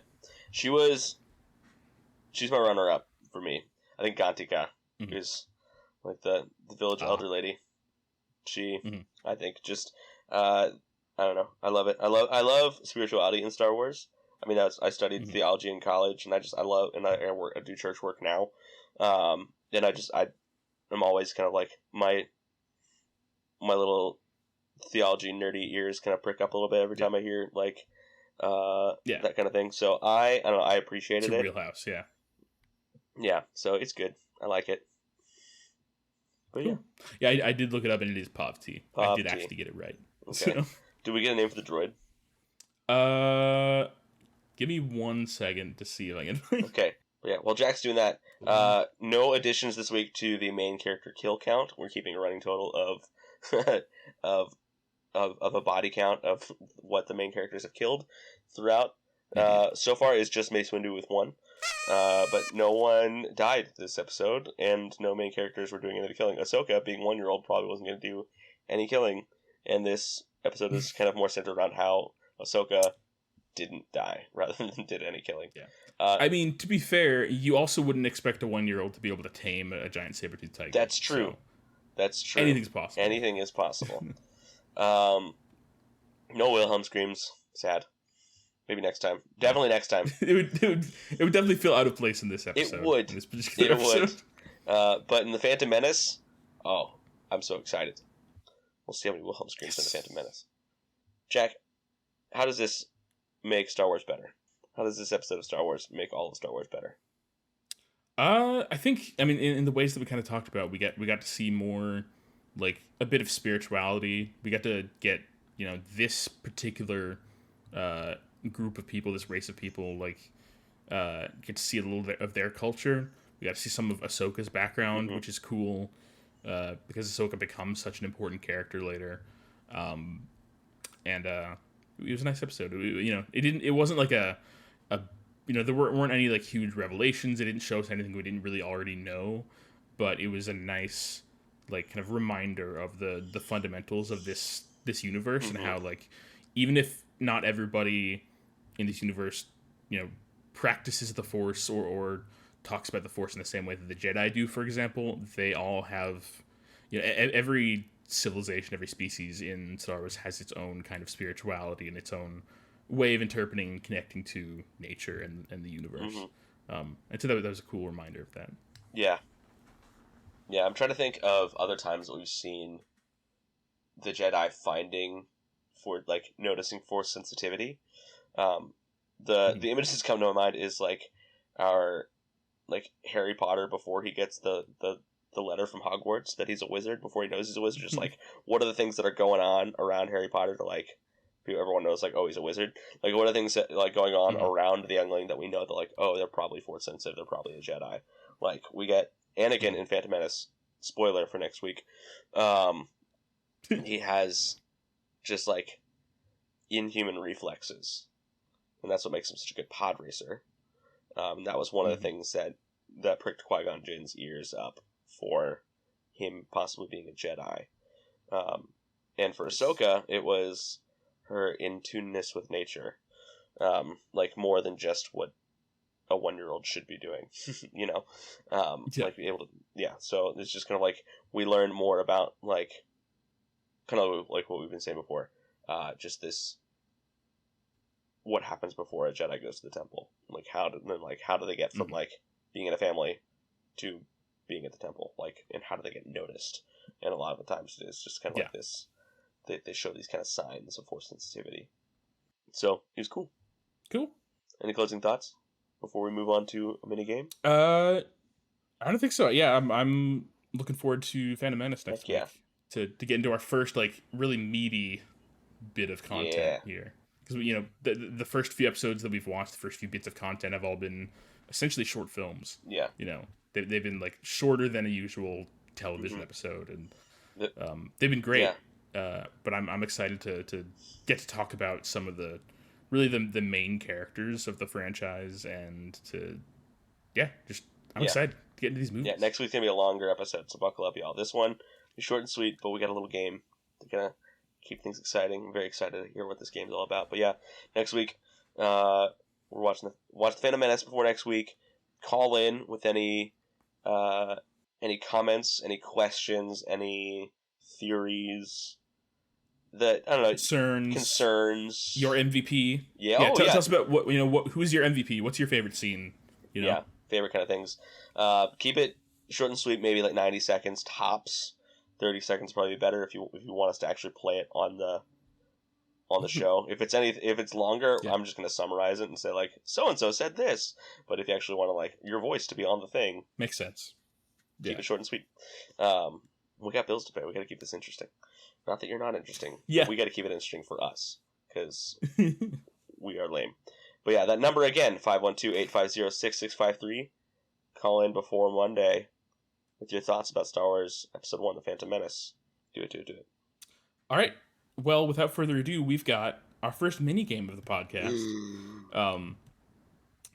She's my runner-up for me. I think Gantika is like the village elder lady. She, I think, just I don't know. I love it. I love spirituality in Star Wars. I mean, I studied theology in college, and I love, and I do church work now. And I'm always kind of like my little theology nerdy ears kind of prick up a little bit every time I hear like that kind of thing. So I don't know. I appreciated it. Real House, yeah. Yeah, so it's good. I like it. But cool. Yeah, I did look it up, and it is Pavti. I did actually get it right. Okay. So. Do we get a name for the droid? Give me 1 second to see if I can. Okay. Yeah. Well, Jack's doing that. No additions this week to the main character kill count. We're keeping a running total of a body count of what the main characters have killed throughout. So far, it's just Mace Windu with 1. But no one died this episode, and no main characters were doing any of the killing. Ahsoka, being 1-year-old, probably wasn't going to do any killing, and this episode is kind of more centered around how Ahsoka didn't die rather than did any killing. Yeah. I mean, to be fair, you also wouldn't expect a 1-year-old to be able to tame a giant saber-toothed tiger. That's true. So that's true. Anything's possible. Anything is possible. No Wilhelm screams. Sad. Maybe next time. Definitely next time. it would definitely feel out of place in this episode. It would. In this particular episode. Would. But in the Phantom Menace, I'm so excited. We'll see how many Wilhelm screams in the Phantom Menace. Jack, how does this make Star Wars better? How does this episode of Star Wars make all of Star Wars better? I think, in the ways that we kind of talked about, we got to see more, like, a bit of spirituality. We got to get, this particular group of people, this race of people, like, get to see a little bit of their culture. We got to see some of Ahsoka's background, which is cool, because Ahsoka becomes such an important character later. And it was a nice episode. It wasn't like there weren't any like huge revelations. It didn't show us anything we didn't really already know, but it was a nice like kind of reminder of the fundamentals of this universe and how like even if not everybody in this universe practices the Force or talks about the Force in the same way that the Jedi do, for example, they all have every civilization, every species in Star Wars has its own kind of spirituality and its own way of interpreting and connecting to nature and the universe. And so that was a cool reminder of that. Yeah, I'm trying to think of other times that we've seen the Jedi noticing Force sensitivity. The images that come to my mind is like our Harry Potter before he gets the letter from Hogwarts that he's a wizard, before he knows he's a wizard. Just like, what are the things that are going on around Harry Potter to like everyone knows like, oh, he's a wizard. Like, what are things that like going on around the youngling that we know that like, oh, they're probably Force sensitive, they're probably a Jedi. Like, we get Anakin in Phantom Menace. Spoiler for next week. He has just like inhuman reflexes, and that's what makes him such a good pod racer. And that was one of the things that pricked Qui-Gon Jinn's ears up for him possibly being a Jedi. And for Ahsoka, it was her in tuneness with nature, like more than just what a 1-year-old should be doing, like be able to, so it's just kind of like we learn more about like kind of like what we've been saying before, just this, what happens before a Jedi goes to the temple, like how do they get from like being in a family to being at the temple, like, and how do they get noticed? And a lot of the times it's just kind of like this, they show these kind of signs of Force sensitivity. So it was cool. Any closing thoughts before we move on to a mini game? I don't think so. Yeah, I'm looking forward to Phantom Menace next week to get into our first like really meaty bit of content here, because the first few episodes that we've watched, the first few bits of content have all been essentially short films. They've been like shorter than a usual television episode, and they've been great. But I'm excited to get to talk about some of the the main characters of the franchise, and I'm excited to get into these movies. Yeah, next week's gonna be a longer episode, so buckle up, y'all. This one is short and sweet, but we got a little game to kind of keep things exciting. I'm very excited to hear what this game's all about. But yeah, next week we're watch the Phantom Menace before next week. Call in with any comments, any questions, any theories that I don't know, concerns. Your MVP. Tell us about who's your MVP? What's your favorite scene? Favorite kind of things. Keep it short and sweet, maybe like 90 seconds tops. 30 seconds probably be better if you want us to actually play it on the show. If it's longer, I'm just going to summarize it and say like, so and so said this. But if you actually want to like your voice to be on the thing, makes sense. Keep it short and sweet. We got bills to pay. We got to keep this interesting. Not that you're not interesting. But we got to keep it interesting for us because we are lame. But yeah, that number again, 512-850-6653. Call in before Monday with your thoughts about Star Wars Episode 1, The Phantom Menace. Do it. All right. Well, without further ado, we've got our first mini game of the podcast.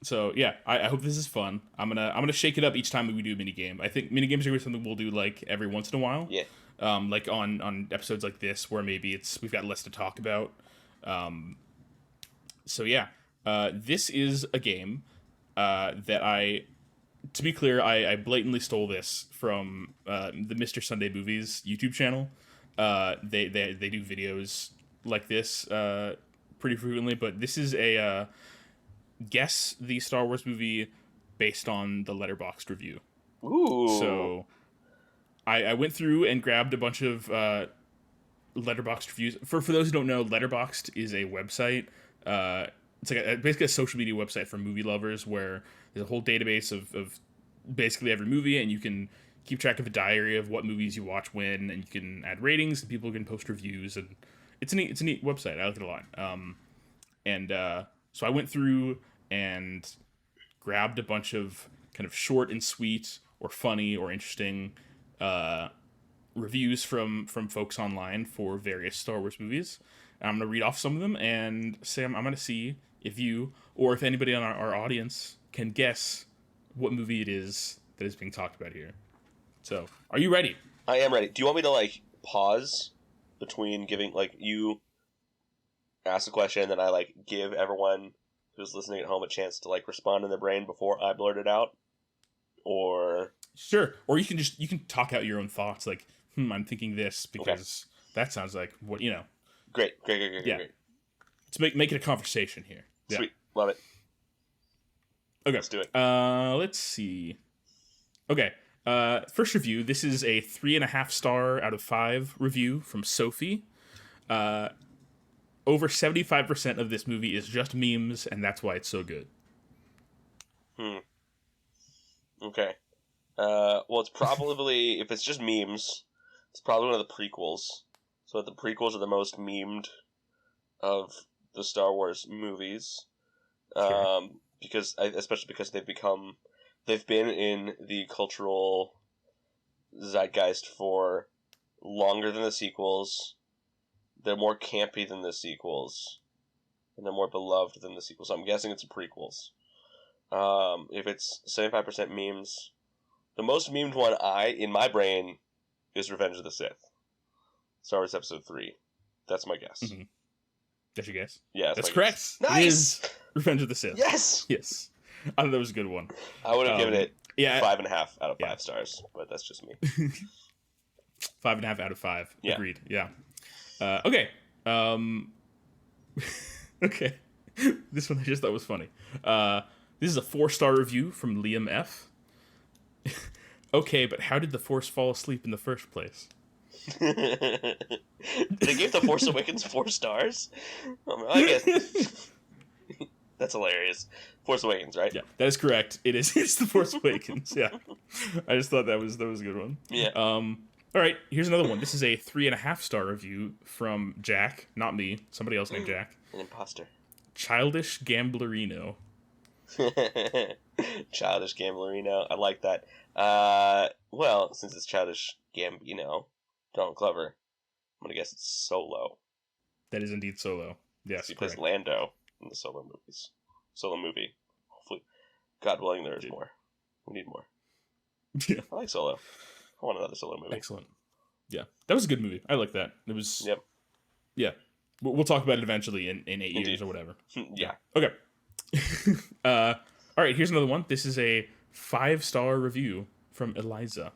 So yeah, I hope this is fun. I'm gonna shake it up each time we do a mini game. I think mini games are something we'll do like every once in a while. Yeah. Like on episodes like this where maybe we've got less to talk about. So yeah, this is a game that to be clear, I blatantly stole this from the Mr. Sunday Movies YouTube channel. They do videos like this pretty frequently, but this is a guess the Star Wars movie based on the Letterboxd review. Ooh. So I went through and grabbed a bunch of Letterboxd reviews. For those who don't know, Letterboxd is a website. It's like basically a social media website for movie lovers where there's a whole database of basically every movie, and you can keep track of a diary of what movies you watch when, and you can add ratings, and people can post reviews, and it's a neat website. I like it a lot. So I went through and grabbed a bunch of kind of short and sweet or funny or interesting reviews from folks online for various Star Wars movies. And I'm going to read off some of them, and Sam, I'm going to see if you or if anybody on our audience can guess what movie it is that is being talked about here. So, are you ready? I am ready. Do you want me to, like, pause between giving, like, you ask a question, and then I, like, give everyone who's listening at home a chance to, like, respond in their brain before I blurt it out? Or... Sure. Or you can talk out your own thoughts, like, I'm thinking this because that sounds like what, you know. Great. Yeah. Let's make it a conversation here. Yeah. Sweet. Love it. Okay. Let's do it. Let's see. Okay. First review. This is a 3.5 star out of 5 review from Sophie. Over 75% of this movie is just memes, and that's why it's so good. Okay. Well, it's probably, if it's just memes, it's probably one of the prequels. So the prequels are the most memed of the Star Wars movies. Sure. Especially because they've been in the cultural zeitgeist for longer than the sequels. They're more campy than the sequels, and they're more beloved than the sequels. So I'm guessing it's the prequels. If it's 75% memes, the most memed one in my brain is Revenge of the Sith. Star Wars Episode 3. That's my guess. Mm-hmm. That's your guess? Yeah, that's correct. Guess. Nice! It is Revenge of the Sith. Yes! Yes. I thought that was a good one. I would have given it 5.5 out of 5 yeah. stars, but that's just me. 5.5 out of 5. Yeah. Agreed. Yeah. Okay. Okay. This one I just thought was funny. This is a 4-star review from Liam F. Okay, but how did the Force fall asleep in the first place? They gave The Force Awakens 4 stars? I guess. That's hilarious. Force Awakens, right? Yeah, that is correct. It is. It's The Force Awakens. Yeah. I just thought that was a good one. Yeah. All right, here's another one. This is a 3.5 star review from Jack, not me, somebody else named Jack. An imposter. Childish Gamblerino. Childish Gamblerino. I like that. Well, since it's Childish Gambino, Donald Glover, I'm gonna guess it's Solo. That is indeed Solo. Yes, he plays Lando in the Solo movies. Solo movie. Hopefully, God willing, there is more. We need more. Yeah. I like Solo. I want another Solo movie. Excellent. Yeah, that was a good movie. I like that. It was. Yep. Yeah, we'll talk about it eventually in 8 years or whatever. Yeah. Okay. All right, here's another one. This is a 5-star review from Eliza.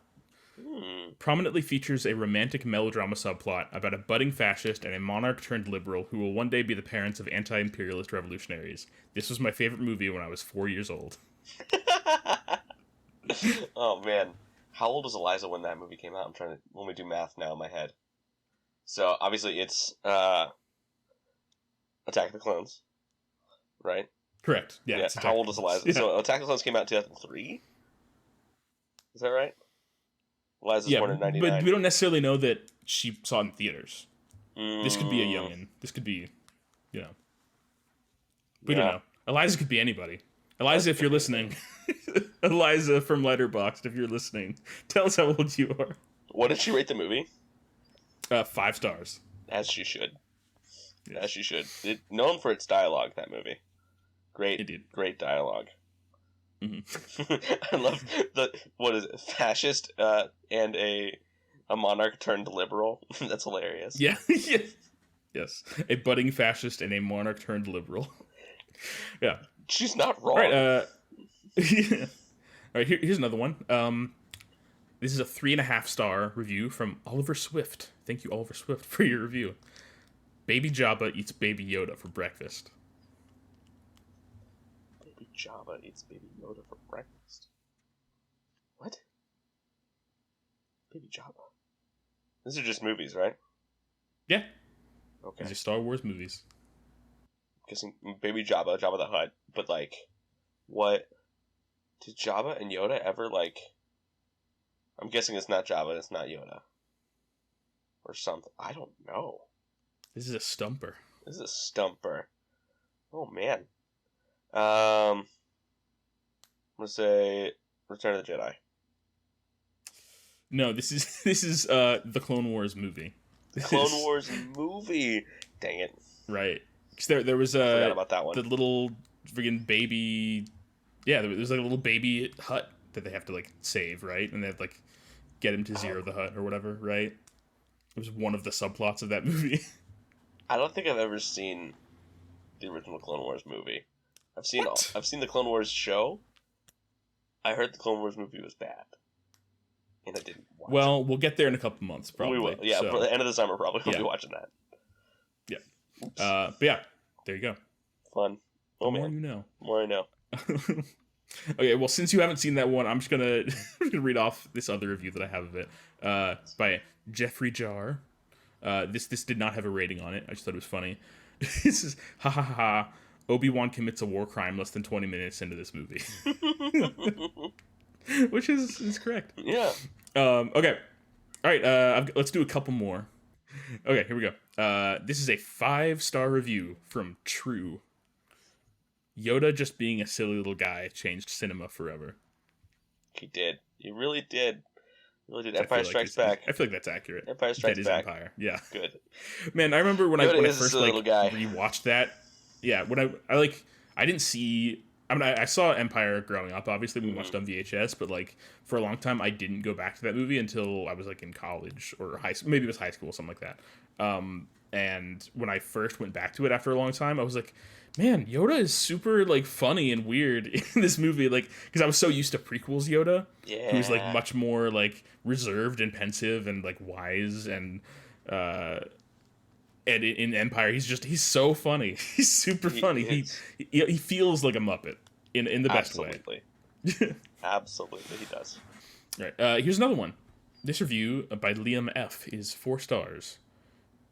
Prominently features a romantic melodrama subplot about a budding fascist and a monarch-turned-liberal who will one day be the parents of anti-imperialist revolutionaries. This was my favorite movie when I was 4 years old. Oh, man. How old was Eliza when that movie came out? Let me do math now in my head. So, obviously, it's Attack of the Clones, right? Correct. Yeah. How old is Eliza? Yeah. So, Attack of the Clones came out in 2003? Is that right? Eliza's born in 99. But we don't necessarily know that she saw it in theaters. This could be a youngin'. This could be, you know. We don't know. Eliza could be anybody. Eliza, if you're listening. Eliza from Letterboxd, if you're listening. Tell us how old you are. What did she rate the movie? 5 stars. As she should. Yes. As she should. Known for its dialogue, that movie. Indeed. Great dialogue. Mm-hmm. I love what is it, fascist and a monarch turned liberal. That's hilarious. Yeah. Yes. A budding fascist and a monarch turned liberal. Yeah. She's not wrong. All right. All right. Here's another one. This is a 3.5-star review from Oliver Swift. Thank you, Oliver Swift, for your review. Baby Jabba eats Baby Yoda for breakfast. Baby Jabba eats Baby Yoda for breakfast. What? Baby Jabba. These are just movies, right? Yeah. Okay. These are Star Wars movies. I'm guessing Baby Jabba, Jabba the Hutt. But, like, what? Did Jabba and Yoda ever, like... I'm guessing it's not Jabba, it's not Yoda. Or something. I don't know. This is a stumper. This is a stumper. Oh, man. I'm going to say Return of the Jedi. No, this is the Clone Wars movie. Clone Wars movie. Dang it. Right. Because there was I forgot about that one. The little friggin' baby. Yeah, there's like a little baby hut that they have to like save, right? And they have to, like, get him to zero the hut or whatever, right? It was one of the subplots of that movie. I don't think I've ever seen the original Clone Wars movie. I've seen the Clone Wars show. I heard the Clone Wars movie was bad. And I didn't watch it. We'll get there in a couple months, probably. We will. Yeah, so. For the end of the summer, probably. We'll be watching that. Yeah. But yeah, there you go. Fun. Oh, the man. more you know. The more I know. Okay, well, since you haven't seen that one, I'm just gonna read off this other review that I have of it. By Jeffrey Jar. This did not have a rating on it. I just thought it was funny. This is, ha ha ha, Obi-Wan commits a war crime less than 20 minutes into this movie. Which is correct. Yeah. Okay. All right, let's do a couple more. Okay, here we go. This is a 5-star review from True. Yoda just being a silly little guy changed cinema forever. He did. He really did. Empire Strikes Back. I feel like that's accurate. Empire Strikes Back. Empire. Yeah. Good. Man, I remember when I first guy. rewatched that. Yeah, when I didn't see. I mean, I saw Empire growing up. Obviously, we watched on VHS, but like for a long time, I didn't go back to that movie until I was like in college or high school. Maybe it was high school, something like that. And when I first went back to it after a long time, I was like, man, Yoda is super like funny and weird in this movie. Like, because I was so used to prequels Yoda, who's like much more like reserved and pensive and like wise and in Empire, he's so funny. He's super funny. He feels like a Muppet in the best way. Absolutely, he does. All right, here's another one. This review by Liam F is 4 stars.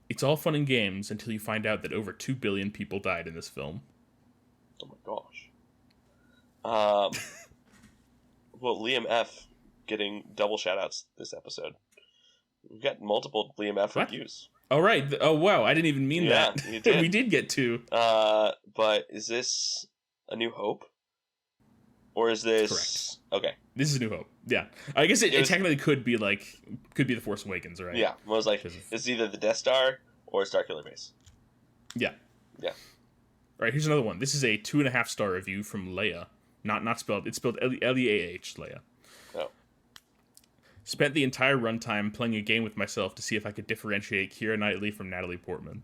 It's all fun and games until you find out that over 2 billion people died in this film. Oh my gosh. Well, Liam F getting double shoutouts this episode. We've got multiple Liam F reviews. Oh, right. Oh, wow. I didn't even mean that. You did. We did get 2. But is this A New Hope? Or is this... Correct. Okay. This is New Hope. Yeah. I guess it technically could be The Force Awakens, right? Yeah. I was like, it's either the Death Star or Starkiller Base. Yeah. Yeah. All right, here's another one. This is a 2.5-star review from Leia. Not spelled... It's spelled Leah, Leia. Oh. Spent the entire runtime playing a game with myself to see if I could differentiate Keira Knightley from Natalie Portman.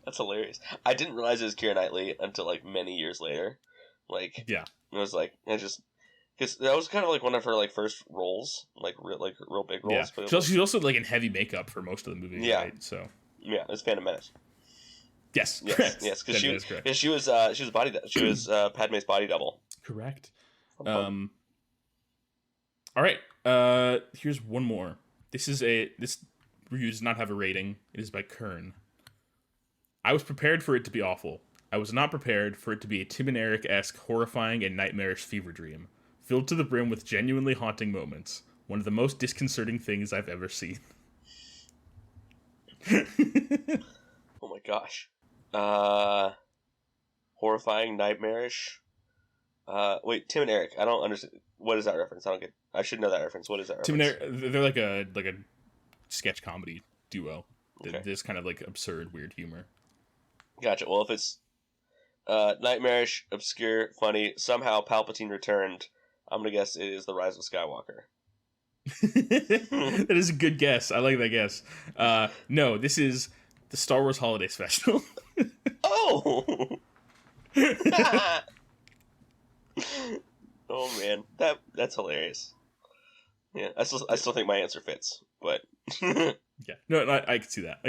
That's hilarious. I didn't realize it was Keira Knightley until like many years later. Like, yeah, it was like because that was kind of like one of her like first roles, like real big roles. Yeah, but she's also like in heavy makeup for most of the movie. Yeah, right? So yeah, it's Phantom Menace. Yes, correct. Yes, because she was Padme's body double. Correct. All right. Here's one more. This review does not have a rating. It is by Kern. I was prepared for it to be awful. I was not prepared for it to be a Tim and Eric-esque, horrifying and nightmarish fever dream, filled to the brim with genuinely haunting moments. One of the most disconcerting things I've ever seen. Oh my gosh. Horrifying, nightmarish. Wait, Tim and Eric. I don't understand. What is that reference? I should know that reference. What is that reference? Tim and Eric, they're like a sketch comedy duo. Okay. This kind of like absurd, weird humor. Gotcha. Well, if it's nightmarish, obscure, funny, somehow Palpatine returned, I'm gonna guess it is The Rise of Skywalker. That is a good guess. I like that guess. No, this is the Star Wars Holiday Special. Oh! Oh man, that's hilarious. Yeah, I still think my answer fits, but yeah, no, I can see that.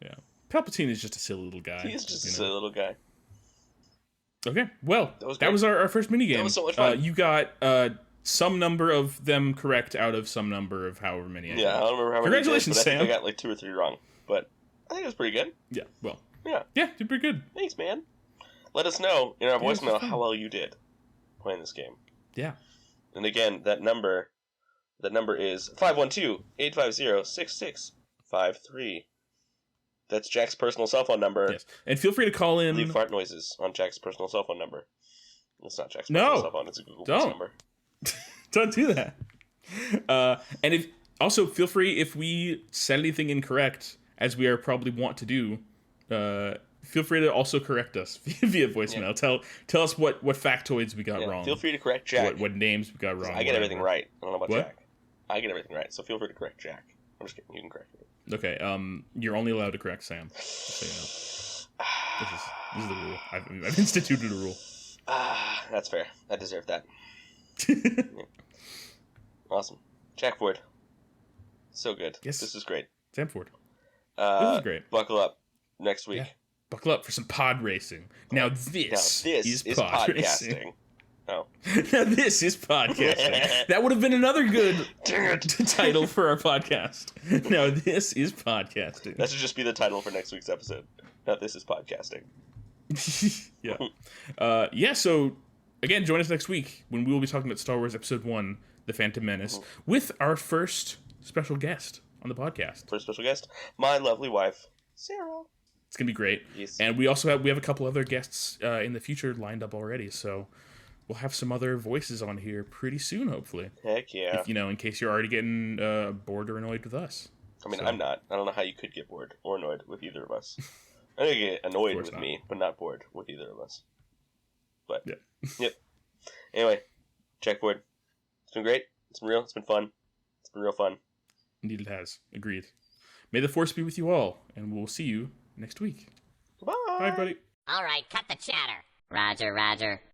Yeah, Palpatine is just a silly little guy. He's just a silly little guy. Okay, well, that was our first minigame. That was so much fun. You got some number of them correct out of some number of however many. I don't remember how many. Congratulations, did, but Sam. I think I got like 2 or 3 wrong, but I think it was pretty good. Yeah, well. Yeah, did pretty good. Thanks, man. Let us know in our voicemail how well you did playing this game. Yeah. And again, that number is 512-850-6653. That's Jack's personal cell phone number. Yes. And feel free to call in. Leave fart noises on Jack's personal cell phone number. It's not Jack's personal cell phone, it's a Google Plus number. Don't do that. And also feel free, if we said anything incorrect, as we are probably want to do, feel free to also correct us via voicemail. Yeah. Tell us what factoids we got wrong. Feel free to correct Jack. What names we got wrong. I get everything right. I don't know about Jack. I get everything right, so feel free to correct Jack. I'm just kidding. You can correct me. Okay. You're only allowed to correct Sam. So, this is the rule. I've instituted a rule. That's fair. I deserve that. Awesome. Jack Ford. So good. Yes. This is great. Sam Ford. This is great. Buckle up next week. Yeah. Buckle up for some pod racing. Now this is podcasting. Racing. Oh. Now this is podcasting. That would have been another good title for our podcast. Now this is podcasting. That should just be the title for next week's episode. Now this is podcasting. Yeah. So again, join us next week when we will be talking about Star Wars Episode 1, The Phantom Menace, with our first special guest on the podcast. First special guest, my lovely wife, Sarah. It's gonna be great. Yes. And we also have a couple other guests in the future lined up already, so we'll have some other voices on here pretty soon, hopefully. Heck yeah. If, in case you're already getting bored or annoyed with us. I mean, I'm not. I don't know how you could get bored or annoyed with either of us. I know you get annoyed with me, but not bored with either of us. But, yep. Anyway, Jack Ford. It's been great. It's been real. It's been fun. It's been real fun. Indeed it has. Agreed. May the Force be with you all, and we'll see you next week. Bye. Bye, buddy. All right, cut the chatter. Roger, Roger.